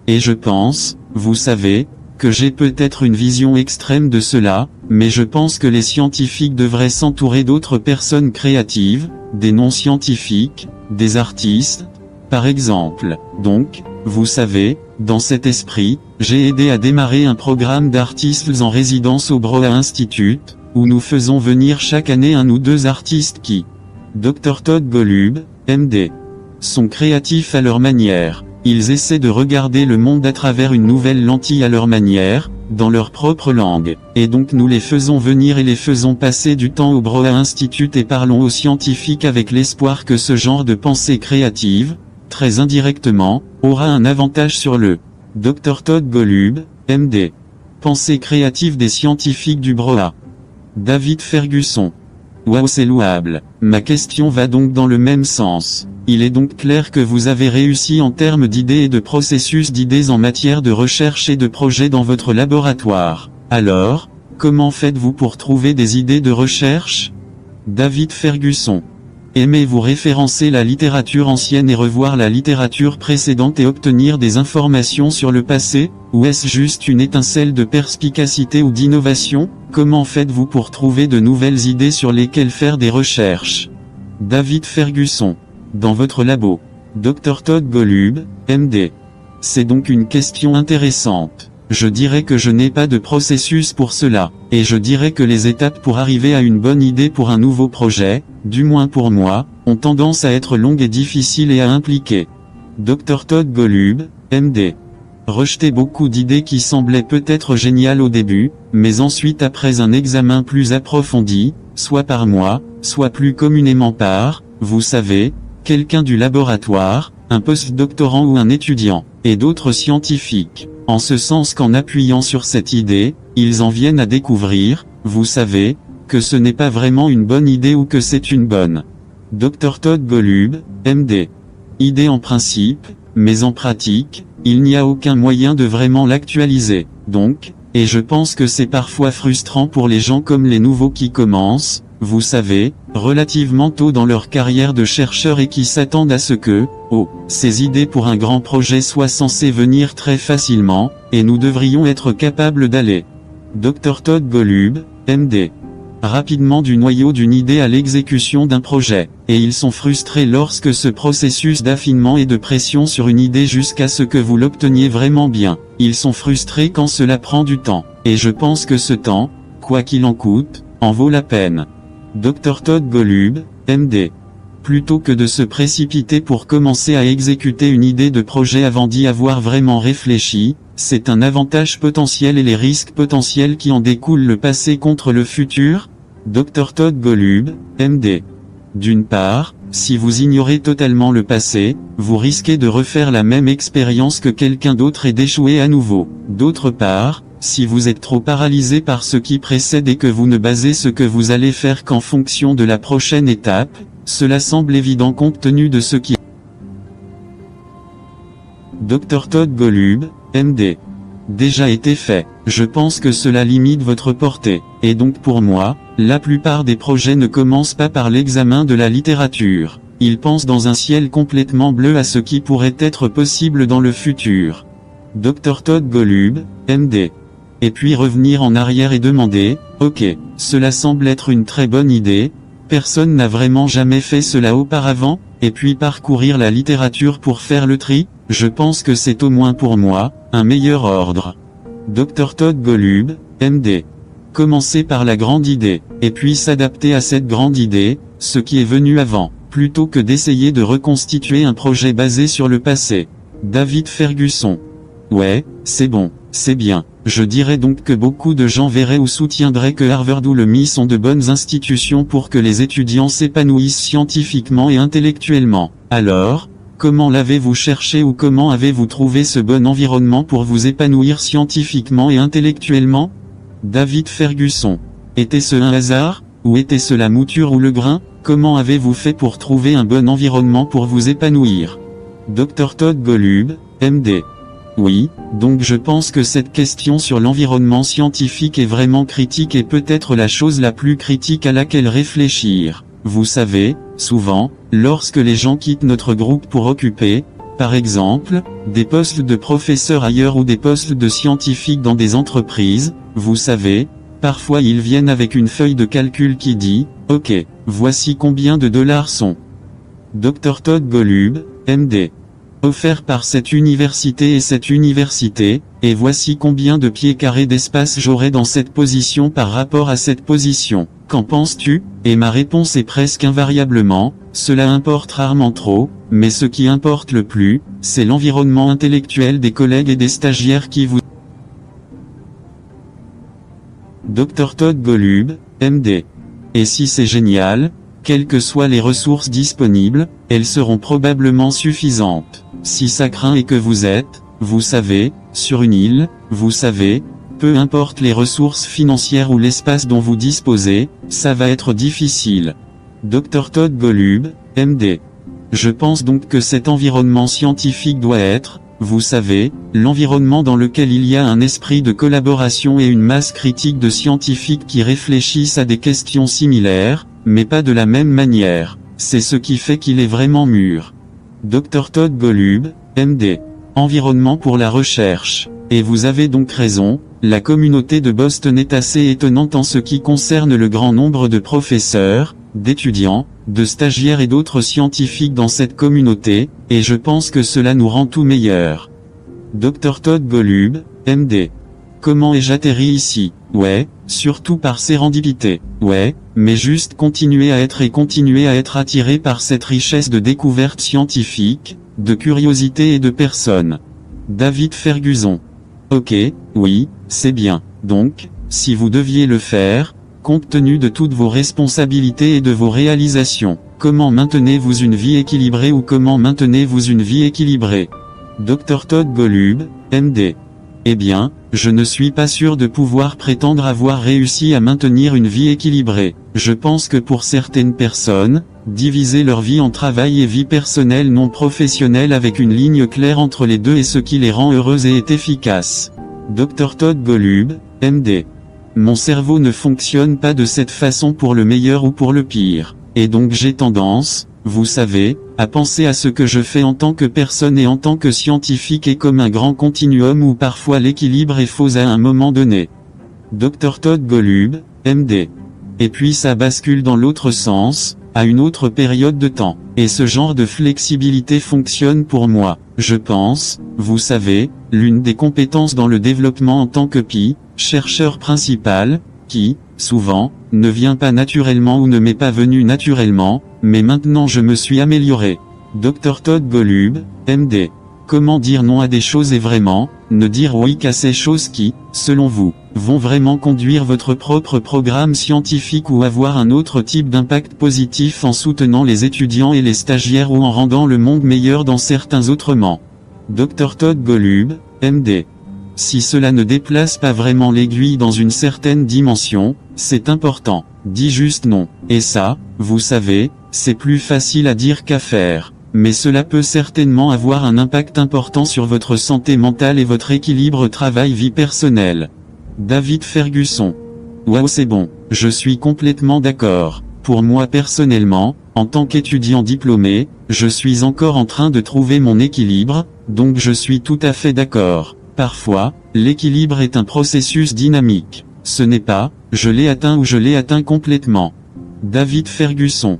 Et je pense, vous savez, que j'ai peut-être une vision extrême de cela, mais je pense que les scientifiques devraient s'entourer d'autres personnes créatives, des non-scientifiques, des artistes, par exemple. Donc, vous savez, dans cet esprit, j'ai aidé à démarrer un programme d'artistes en résidence au Broad Institute, où nous faisons venir chaque année un ou deux artistes qui, Dr Todd Golub, MD, sont créatifs à leur manière. Ils essaient de regarder le monde à travers une nouvelle lentille à leur manière, dans leur propre langue. Et donc nous les faisons venir et les faisons passer du temps au Broad Institute et parlons aux scientifiques avec l'espoir que ce genre de pensée créative, très indirectement, aura un avantage sur le Dr Todd Golub, MD. Pensée créative des scientifiques du Broad. David Ferguson. Waouh, c'est louable. Ma question va donc dans le même sens. Il est donc clair que vous avez réussi en termes d'idées et de processus d'idées en matière de recherche et de projets dans votre laboratoire. Alors, comment faites-vous pour trouver des idées de recherche? David Ferguson. Aimez-vous référencer la littérature ancienne et revoir la littérature précédente et obtenir des informations sur le passé? Ou est-ce juste une étincelle de perspicacité ou d'innovation? Comment faites-vous pour trouver de nouvelles idées sur lesquelles faire des recherches? David Ferguson. Dans votre labo. Dr Todd Golub, MD. C'est donc une question intéressante. Je dirais que je n'ai pas de processus pour cela, et je dirais que les étapes pour arriver à une bonne idée pour un nouveau projet, du moins pour moi, ont tendance à être longues et difficiles et à impliquer. Dr Todd Golub, MD. Rejeter beaucoup d'idées qui semblaient peut-être géniales au début, mais ensuite après un examen plus approfondi, soit par moi, soit plus communément par, vous savez, quelqu'un du laboratoire, un post-doctorant ou un étudiant, et d'autres scientifiques. En ce sens qu'en appuyant sur cette idée, ils en viennent à découvrir, vous savez, que ce n'est pas vraiment une bonne idée ou que c'est une bonne. Dr Todd Golub, MD. Idée en principe, mais en pratique, il n'y a aucun moyen de vraiment l'actualiser. Donc, Et je pense que c'est parfois frustrant pour les gens comme les nouveaux qui commencent, vous savez, relativement tôt dans leur carrière de chercheur et qui s'attendent à ce que, ces idées pour un grand projet soient censées venir très facilement, et nous devrions être capables d'aller. Dr Todd Golub, MD. Rapidement du noyau d'une idée à l'exécution d'un projet, et ils sont frustrés lorsque ce processus d'affinement et de pression sur une idée jusqu'à ce que vous l'obteniez vraiment bien. Ils sont frustrés quand cela prend du temps, et je pense que ce temps, quoi qu'il en coûte, en vaut la peine. Dr Todd Golub, MD. Plutôt que de se précipiter pour commencer à exécuter une idée de projet avant d'y avoir vraiment réfléchi, c'est un avantage potentiel et les risques potentiels qui en découlent le passé contre le futur. Dr Todd Golub, MD. D'une part, si vous ignorez totalement le passé, vous risquez de refaire la même expérience que quelqu'un d'autre et d'échouer à nouveau. D'autre part, si vous êtes trop paralysé par ce qui précède et que vous ne basez ce que vous allez faire qu'en fonction de la prochaine étape, cela semble évident compte tenu de ce qui... Dr Todd Golub, MD. Déjà été fait. Je pense que cela limite votre portée. Et donc pour moi, la plupart des projets ne commencent pas par l'examen de la littérature. Ils pensent dans un ciel complètement bleu à ce qui pourrait être possible dans le futur. Dr Todd Golub, MD. Et puis revenir en arrière et demander, ok, cela semble être une très bonne idée, personne n'a vraiment jamais fait cela auparavant, et puis parcourir la littérature pour faire le tri, je pense que c'est au moins pour moi, un meilleur ordre. Dr Todd Golub, MD. Commencer par la grande idée, et puis s'adapter à cette grande idée, ce qui est venu avant, plutôt que d'essayer de reconstituer un projet basé sur le passé. David Ferguson. Ouais, c'est bon, c'est bien. Je dirais donc que beaucoup de gens verraient ou soutiendraient que Harvard ou le MIT sont de bonnes institutions pour que les étudiants s'épanouissent scientifiquement et intellectuellement. Alors, comment l'avez-vous cherché ou comment avez-vous trouvé ce bon environnement pour vous épanouir scientifiquement et intellectuellement? David Ferguson. Était-ce un hasard, ou était-ce la mouture ou le grain? Comment avez-vous fait pour trouver un bon environnement pour vous épanouir? Dr Todd Golub, MD. Oui, donc je pense que cette question sur l'environnement scientifique est vraiment critique et peut-être la chose la plus critique à laquelle réfléchir. Vous savez, souvent, lorsque les gens quittent notre groupe pour occuper, par exemple, des postes de professeurs ailleurs ou des postes de scientifiques dans des entreprises, vous savez, parfois ils viennent avec une feuille de calcul qui dit, ok, voici combien de dollars sont. Dr Todd Golub, MD. Offert par cette université et cette université, et voici combien de pieds carrés d'espace j'aurai dans cette position par rapport à cette position. Qu'en penses-tu? Et ma réponse est presque invariablement, cela importe rarement trop, mais ce qui importe le plus, c'est l'environnement intellectuel des collègues et des stagiaires qui vous... Dr Todd Golub, MD. Et si c'est génial, quelles que soient les ressources disponibles, elles seront probablement suffisantes. Si ça craint et que vous êtes, vous savez, sur une île, vous savez, peu importe les ressources financières ou l'espace dont vous disposez, ça va être difficile. Dr Todd Golub, MD. Je pense donc que cet environnement scientifique doit être, vous savez, l'environnement dans lequel il y a un esprit de collaboration et une masse critique de scientifiques qui réfléchissent à des questions similaires, mais pas de la même manière. C'est ce qui fait qu'il est vraiment mûr. Dr Todd Golub, MD. Environnement pour la recherche. Et vous avez donc raison, la communauté de Boston est assez étonnante en ce qui concerne le grand nombre de professeurs, d'étudiants, de stagiaires et d'autres scientifiques dans cette communauté, et je pense que cela nous rend tout meilleur. Dr Todd Golub, MD. Comment ai-je atterri ici? Ouais, surtout par sérendipité. Ouais, mais juste continuer à être et continuer à être attiré par cette richesse de découvertes scientifiques, de curiosité et de personnes. David Ferguson. Ok, oui, c'est bien. Donc, si vous deviez le faire, compte tenu de toutes vos responsabilités et de vos réalisations, comment maintenez-vous une vie équilibrée ou comment maintenez-vous une vie équilibrée? Dr Todd Golub, MD. Eh bien, je ne suis pas sûr de pouvoir prétendre avoir réussi à maintenir une vie équilibrée. Je pense que pour certaines personnes, diviser leur vie en travail et vie personnelle non professionnelle avec une ligne claire entre les deux est ce qui les rend heureuses et est efficace. Dr Todd Golub, MD. Mon cerveau ne fonctionne pas de cette façon pour le meilleur ou pour le pire. Et donc j'ai tendance, vous savez, à penser à ce que je fais en tant que personne et en tant que scientifique et comme un grand continuum où parfois l'équilibre est faux à un moment donné. Dr Todd Golub, MD. Et puis ça bascule dans l'autre sens, à une autre période de temps. Et ce genre de flexibilité fonctionne pour moi. Je pense, vous savez, l'une des compétences dans le développement en tant que chercheur principal, qui, souvent, ne vient pas naturellement ou ne m'est pas venu naturellement, mais maintenant je me suis amélioré. Dr Todd Golub, MD. Comment dire non à des choses et vraiment, ne dire oui qu'à ces choses qui, selon vous, vont vraiment conduire votre propre programme scientifique ou avoir un autre type d'impact positif en soutenant les étudiants et les stagiaires ou en rendant le monde meilleur dans certains autrement. Dr Todd Golub, MD. Si cela ne déplace pas vraiment l'aiguille dans une certaine dimension, c'est important. Dis juste non. Et ça, vous savez, c'est plus facile à dire qu'à faire. Mais cela peut certainement avoir un impact important sur votre santé mentale et votre équilibre travail-vie personnelle. David Ferguson. Waouh, c'est bon, je suis complètement d'accord. Pour moi personnellement, en tant qu'étudiant diplômé, je suis encore en train de trouver mon équilibre, donc je suis tout à fait d'accord. Parfois, l'équilibre est un processus dynamique. Ce n'est pas, je l'ai atteint ou je l'ai atteint complètement. David Ferguson.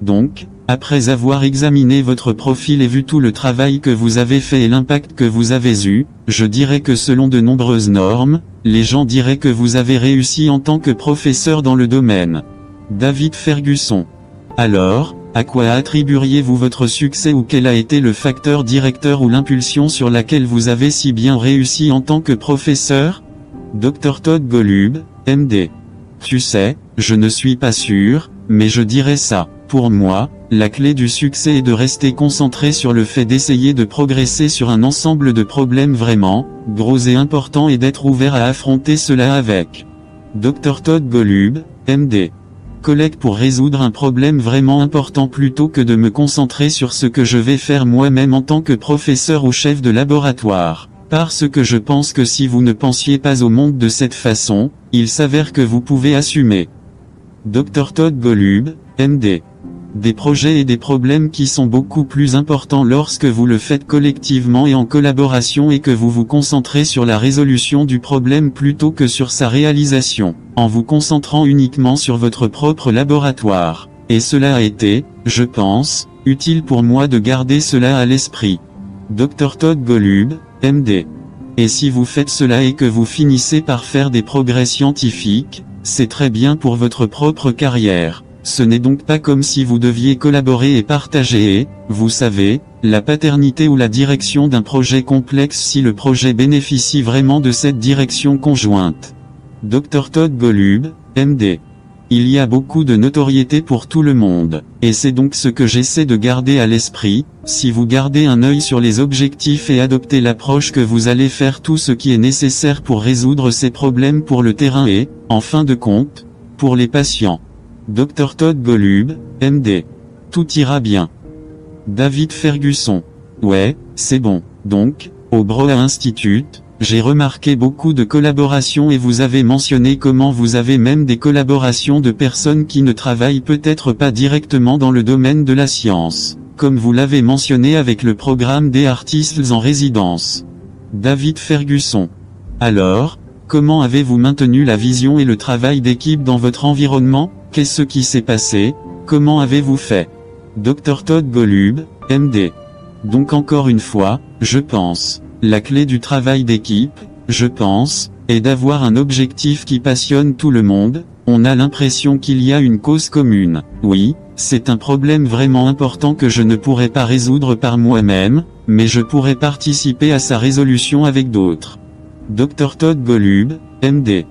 Donc, après avoir examiné votre profil et vu tout le travail que vous avez fait et l'impact que vous avez eu, je dirais que selon de nombreuses normes, les gens diraient que vous avez réussi en tant que professeur dans le domaine. David Ferguson. Alors, à quoi attribueriez-vous votre succès ou quel a été le facteur directeur ou l'impulsion sur laquelle vous avez si bien réussi en tant que professeur? Dr Todd Golub, MD. Tu sais, je ne suis pas sûr, mais je dirais ça. Pour moi, la clé du succès est de rester concentré sur le fait d'essayer de progresser sur un ensemble de problèmes vraiment gros et importants et d'être ouvert à affronter cela avec. Dr Todd Golub, MD. Collègue pour résoudre un problème vraiment important plutôt que de me concentrer sur ce que je vais faire moi-même en tant que professeur ou chef de laboratoire. Parce que je pense que si vous ne pensiez pas au monde de cette façon, il s'avère que vous pouvez assumer. Dr Todd Golub, MD. Des projets et des problèmes qui sont beaucoup plus importants lorsque vous le faites collectivement et en collaboration et que vous vous concentrez sur la résolution du problème plutôt que sur sa réalisation, en vous concentrant uniquement sur votre propre laboratoire. Et cela a été, je pense, utile pour moi de garder cela à l'esprit. Dr Todd Golub, MD. Et si vous faites cela et que vous finissez par faire des progrès scientifiques, c'est très bien pour votre propre carrière. Ce n'est donc pas comme si vous deviez collaborer et partager et, vous savez, la paternité ou la direction d'un projet complexe si le projet bénéficie vraiment de cette direction conjointe. Dr Todd Golub, MD. Il y a beaucoup de notoriété pour tout le monde, et c'est donc ce que j'essaie de garder à l'esprit. Si vous gardez un œil sur les objectifs et adoptez l'approche que vous allez faire tout ce qui est nécessaire pour résoudre ces problèmes pour le terrain et, en fin de compte, pour les patients. Dr Todd Golub, MD. Tout ira bien. David Ferguson. Ouais, c'est bon. Donc, au Broad Institute, j'ai remarqué beaucoup de collaborations et vous avez mentionné comment vous avez même des collaborations de personnes qui ne travaillent peut-être pas directement dans le domaine de la science, comme vous l'avez mentionné avec le programme des artistes en résidence. David Ferguson. Alors, comment avez-vous maintenu la vision et le travail d'équipe dans votre environnement? Qu'est-ce qui s'est passé? Comment avez-vous fait? Dr Todd Golub, MD. Donc encore une fois, je pense, la clé du travail d'équipe, je pense, est d'avoir un objectif qui passionne tout le monde. On a l'impression qu'il y a une cause commune. Oui, c'est un problème vraiment important que je ne pourrais pas résoudre par moi-même, mais je pourrais participer à sa résolution avec d'autres. Dr Todd Golub, MD.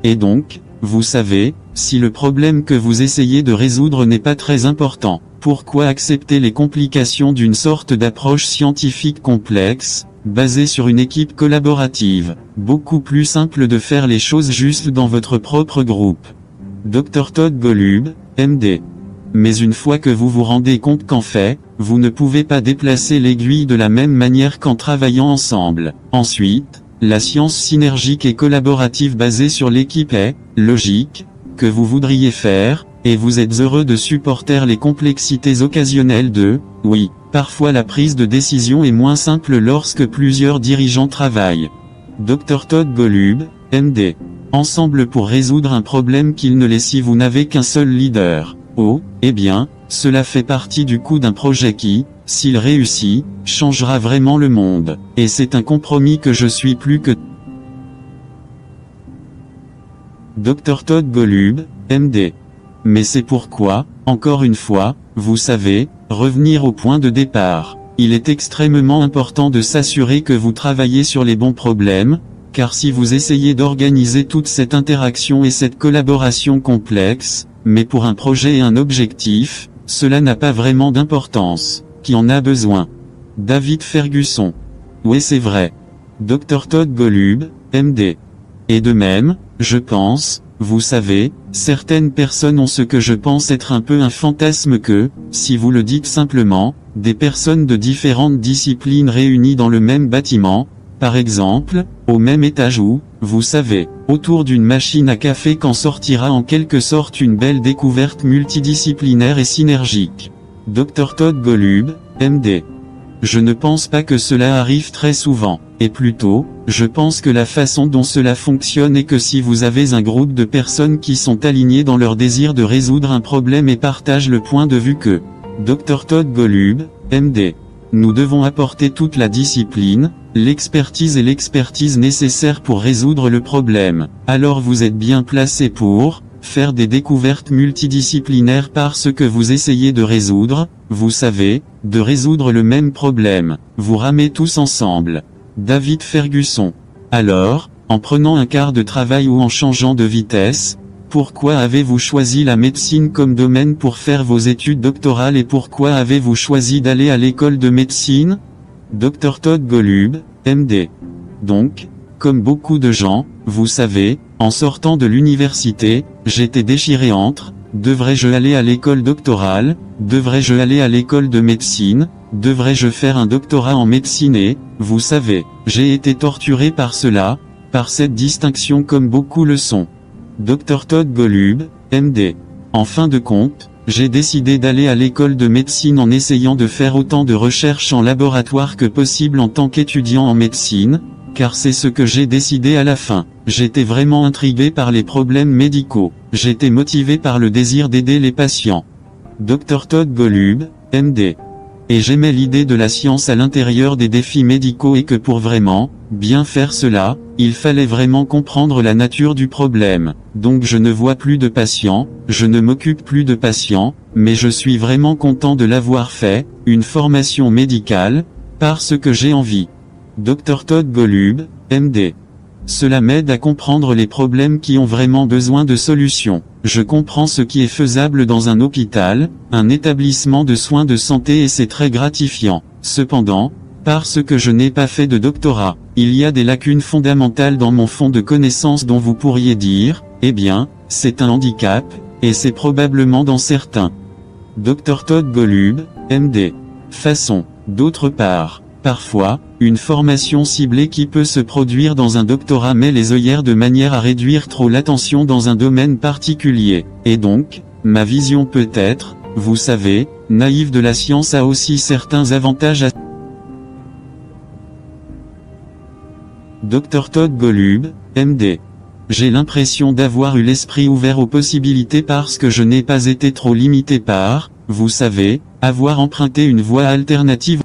Et donc, vous savez, si le problème que vous essayez de résoudre n'est pas très important, pourquoi accepter les complications d'une sorte d'approche scientifique complexe, basée sur une équipe collaborative, beaucoup plus simple de faire les choses juste dans votre propre groupe. Dr Todd Golub, MD. Mais une fois que vous vous rendez compte qu'en fait, vous ne pouvez pas déplacer l'aiguille de la même manière qu'en travaillant ensemble, ensuite, la science synergique et collaborative basée sur l'équipe est, logique, que vous voudriez faire, et vous êtes heureux de supporter les complexités occasionnelles de, oui, parfois la prise de décision est moins simple lorsque plusieurs dirigeants travaillent. Dr Todd Golub, MD. Ensemble pour résoudre un problème qu'il ne laisse si vous n'avez qu'un seul leader. Oh, eh bien, cela fait partie du coût d'un projet qui, s'il réussit, changera vraiment le monde. Et c'est un compromis que je suis plus que... Dr Todd Golub, MD. Mais c'est pourquoi, encore une fois, vous savez, revenir au point de départ. Il est extrêmement important de s'assurer que vous travaillez sur les bons problèmes, car si vous essayez d'organiser toute cette interaction et cette collaboration complexe, mais pour un projet et un objectif, cela n'a pas vraiment d'importance. Qui en a besoin? David Ferguson. Oui, c'est vrai. Dr Todd Golub, MD. Et de même, je pense, vous savez, certaines personnes ont ce que je pense être un peu un fantasme que, si vous le dites simplement, des personnes de différentes disciplines réunies dans le même bâtiment, par exemple, au même étage où, vous savez, autour d'une machine à café qu'en sortira en quelque sorte une belle découverte multidisciplinaire et synergique. Dr Todd Golub, MD. Je ne pense pas que cela arrive très souvent, et plutôt, je pense que la façon dont cela fonctionne est que si vous avez un groupe de personnes qui sont alignées dans leur désir de résoudre un problème et partagent le point de vue que Dr Todd Golub, MD. Nous devons apporter toute la discipline, l'expertise et l'expertise nécessaires pour résoudre le problème. Alors vous êtes bien placé pour faire des découvertes multidisciplinaires parce que vous essayez de résoudre, vous savez, de résoudre le même problème. Vous ramez tous ensemble. David Ferguson. Alors, en prenant un quart de travail ou en changeant de vitesse, pourquoi avez-vous choisi la médecine comme domaine pour faire vos études doctorales et pourquoi avez-vous choisi d'aller à l'école de médecine? Dr Todd Golub, MD. Donc, comme beaucoup de gens, vous savez, en sortant de l'université, j'étais déchiré entre, devrais-je aller à l'école doctorale, devrais-je aller à l'école de médecine, devrais-je faire un doctorat en médecine et, vous savez, j'ai été torturé par cela, par cette distinction comme beaucoup le sont. Dr Todd Golub, MD. En fin de compte, j'ai décidé d'aller à l'école de médecine en essayant de faire autant de recherches en laboratoire que possible en tant qu'étudiant en médecine, car c'est ce que j'ai décidé à la fin. J'étais vraiment intrigué par les problèmes médicaux. J'étais motivé par le désir d'aider les patients. Dr Todd Golub, MD. Et j'aimais l'idée de la science à l'intérieur des défis médicaux et que pour vraiment, bien faire cela, il fallait vraiment comprendre la nature du problème. Donc je ne vois plus de patients, je ne m'occupe plus de patients, mais je suis vraiment content de l'avoir fait, une formation médicale, parce que j'ai envie. Dr Todd Golub, MD. Cela m'aide à comprendre les problèmes qui ont vraiment besoin de solutions. Je comprends ce qui est faisable dans un hôpital, un établissement de soins de santé et c'est très gratifiant. Cependant, parce que je n'ai pas fait de doctorat, il y a des lacunes fondamentales dans mon fond de connaissances dont vous pourriez dire, eh bien, c'est un handicap, et c'est probablement dans certains. Dr Todd Golub, MD. Façon. D'autre part, parfois, une formation ciblée qui peut se produire dans un doctorat met les œillères de manière à réduire trop l'attention dans un domaine particulier. Et donc, ma vision peut être, vous savez, naïve de la science a aussi certains avantages à... Dr Todd Golub, MD. J'ai l'impression d'avoir eu l'esprit ouvert aux possibilités parce que je n'ai pas été trop limité par, vous savez, avoir emprunté une voie alternative.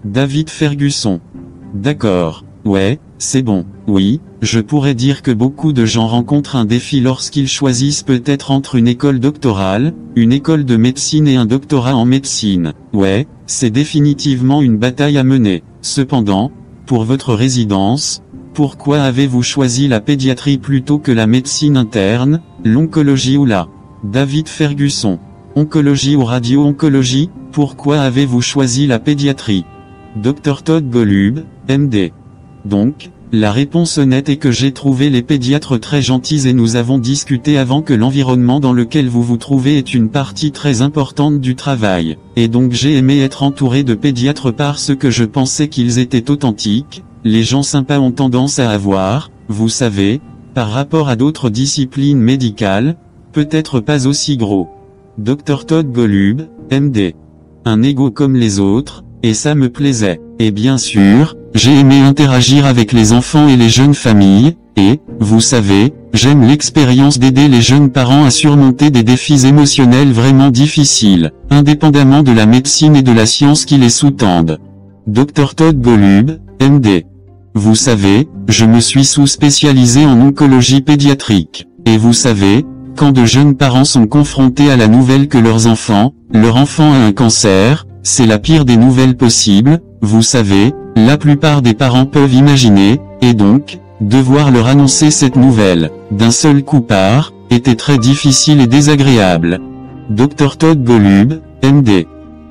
David Ferguson. D'accord, ouais, c'est bon, oui, je pourrais dire que beaucoup de gens rencontrent un défi lorsqu'ils choisissent peut-être entre une école doctorale, une école de médecine et un doctorat en médecine. Ouais, c'est définitivement une bataille à mener. Cependant, pour votre résidence, pourquoi avez-vous choisi la pédiatrie plutôt que la médecine interne, l'oncologie ou la... David Ferguson. Oncologie ou radio-oncologie, pourquoi avez-vous choisi la pédiatrie? Dr Todd Golub, MD. Donc, La réponse honnête est que j'ai trouvé les pédiatres très gentils et nous avons discuté avant que l'environnement dans lequel vous vous trouvez est une partie très importante du travail. Et donc j'ai aimé être entouré de pédiatres parce que je pensais qu'ils étaient authentiques. Les gens sympas ont tendance à avoir, vous savez, par rapport à d'autres disciplines médicales, peut-être pas aussi gros. Dr Todd Golub, MD. Un ego comme les autres, et ça me plaisait. Et bien sûr, j'ai aimé interagir avec les enfants et les jeunes familles, et, vous savez, j'aime l'expérience d'aider les jeunes parents à surmonter des défis émotionnels vraiment difficiles, indépendamment de la médecine et de la science qui les sous-tendent. Dr Todd Golub, MD. Vous savez, je me suis sous-spécialisé en oncologie pédiatrique. Et vous savez, quand de jeunes parents sont confrontés à la nouvelle que leur enfant a un cancer, c'est la pire des nouvelles possibles, vous savez, la plupart des parents peuvent imaginer, et donc, devoir leur annoncer cette nouvelle, d'un seul coup était très difficile et désagréable. Dr Todd Golub, MD.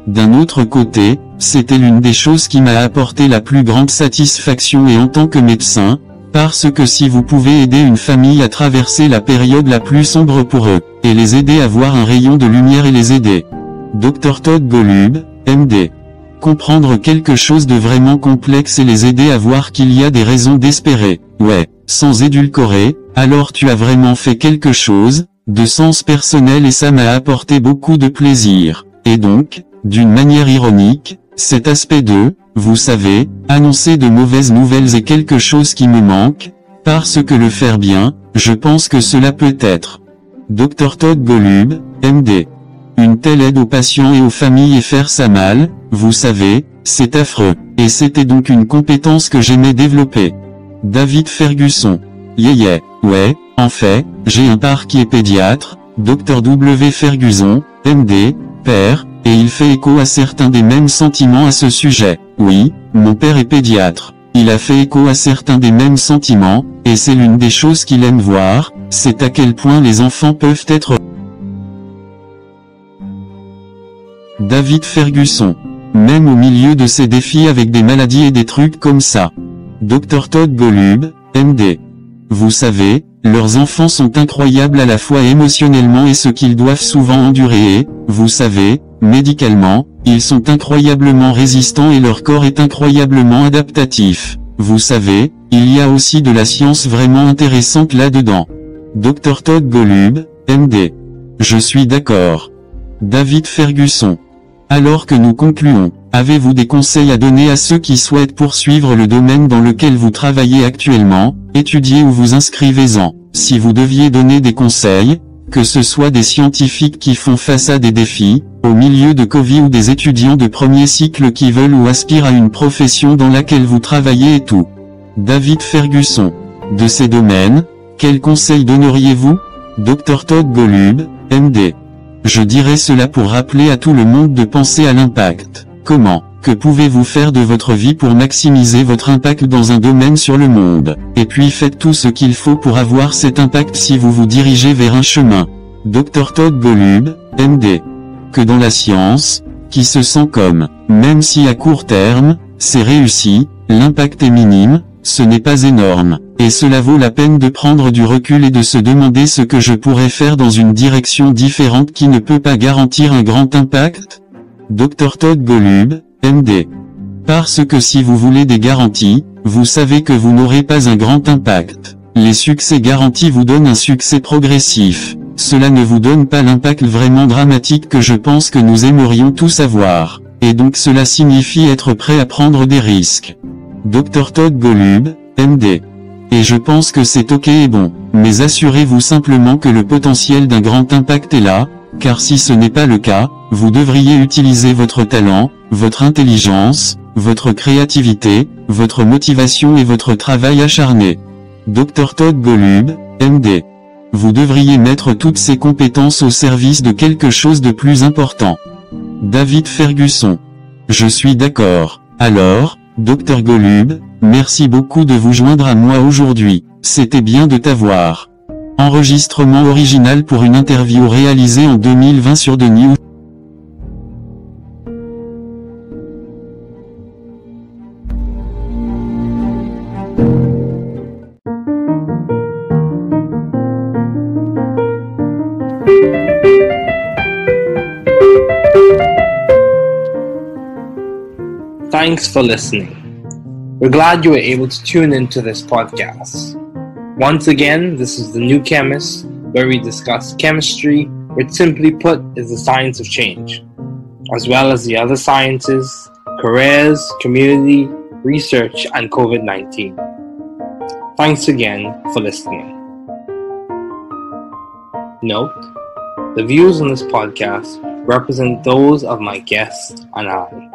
D'un autre côté, c'était l'une des choses qui m'a apporté la plus grande satisfaction et en tant que médecin, parce que si vous pouvez aider une famille à traverser la période la plus sombre pour eux, et les aider à voir un rayon de lumière et les aider. Dr Todd Golub, MD. Comprendre quelque chose de vraiment complexe et les aider à voir qu'il y a des raisons d'espérer, ouais, sans édulcorer, alors tu as vraiment fait quelque chose, de sens personnel et ça m'a apporté beaucoup de plaisir. Et donc, d'une manière ironique, cet aspect de, vous savez, annoncer de mauvaises nouvelles est quelque chose qui me manque, parce que le faire bien, je pense que cela peut être. Dr Todd Golub, MD. Une telle aide aux patients et aux familles et faire ça mal, vous savez, c'est affreux, et c'était donc une compétence que j'aimais développer. David Ferguson. Ouais, en fait, j'ai un père qui est pédiatre, Dr W Ferguson, MD, père, et il fait écho à certains des mêmes sentiments à ce sujet. Oui, mon père est pédiatre. Il a fait écho à certains des mêmes sentiments, et c'est l'une des choses qu'il aime voir, c'est à quel point les enfants peuvent être... David Ferguson. Même au milieu de ces défis avec des maladies et des trucs comme ça. Dr Todd Golub, MD. Vous savez, leurs enfants sont incroyables à la fois émotionnellement et ce qu'ils doivent souvent endurer et, vous savez, médicalement, ils sont incroyablement résistants et leur corps est incroyablement adaptatif. Vous savez, il y a aussi de la science vraiment intéressante là-dedans. Dr Todd Golub, MD. Je suis d'accord. David Ferguson. Alors que nous concluons, avez-vous des conseils à donner à ceux qui souhaitent poursuivre le domaine dans lequel vous travaillez actuellement, étudiez ou vous inscrivez-en? Si vous deviez donner des conseils, que ce soit des scientifiques qui font face à des défis, au milieu de Covid ou des étudiants de premier cycle qui veulent ou aspirent à une profession dans laquelle vous travaillez et tout. David Ferguson. De ces domaines, quels conseils donneriez-vous? Dr Todd Golub, MD. Je dirais cela pour rappeler à tout le monde de penser à l'impact. Comment? Que pouvez-vous faire de votre vie pour maximiser votre impact dans un domaine sur le monde? Et puis faites tout ce qu'il faut pour avoir cet impact si vous vous dirigez vers un chemin. Dr Todd Golub, MD. Que dans la science, qui se sent comme, même si à court terme, c'est réussi, l'impact est minime, ce n'est pas énorme, et cela vaut la peine de prendre du recul et de se demander ce que je pourrais faire dans une direction différente qui ne peut pas garantir un grand impact? Dr Todd Golub, MD. Parce que si vous voulez des garanties, vous savez que vous n'aurez pas un grand impact. Les succès garantis vous donnent un succès progressif. Cela ne vous donne pas l'impact vraiment dramatique que je pense que nous aimerions tous avoir. Et donc cela signifie être prêt à prendre des risques. Dr Todd Golub, MD. Et je pense que c'est ok et bon, mais assurez-vous simplement que le potentiel d'un grand impact est là, car si ce n'est pas le cas, vous devriez utiliser votre talent, votre intelligence, votre créativité, votre motivation et votre travail acharné. Dr Todd Golub, MD. Vous devriez mettre toutes ces compétences au service de quelque chose de plus important. David Ferguson. Je suis d'accord. Alors, Dr Golub, merci beaucoup de vous joindre à moi aujourd'hui. C'était bien de t'avoir. Enregistrement original pour une interview réalisée en 2020 sur The New. Thanks for listening. We're glad you were able to tune into this podcast. Once again, this is The New Chemist, where we discuss chemistry, which simply put is the science of change, as well as the other sciences, careers, community, research, and COVID-19. Thanks again for listening. Note, the views on this podcast represent those of my guests and I.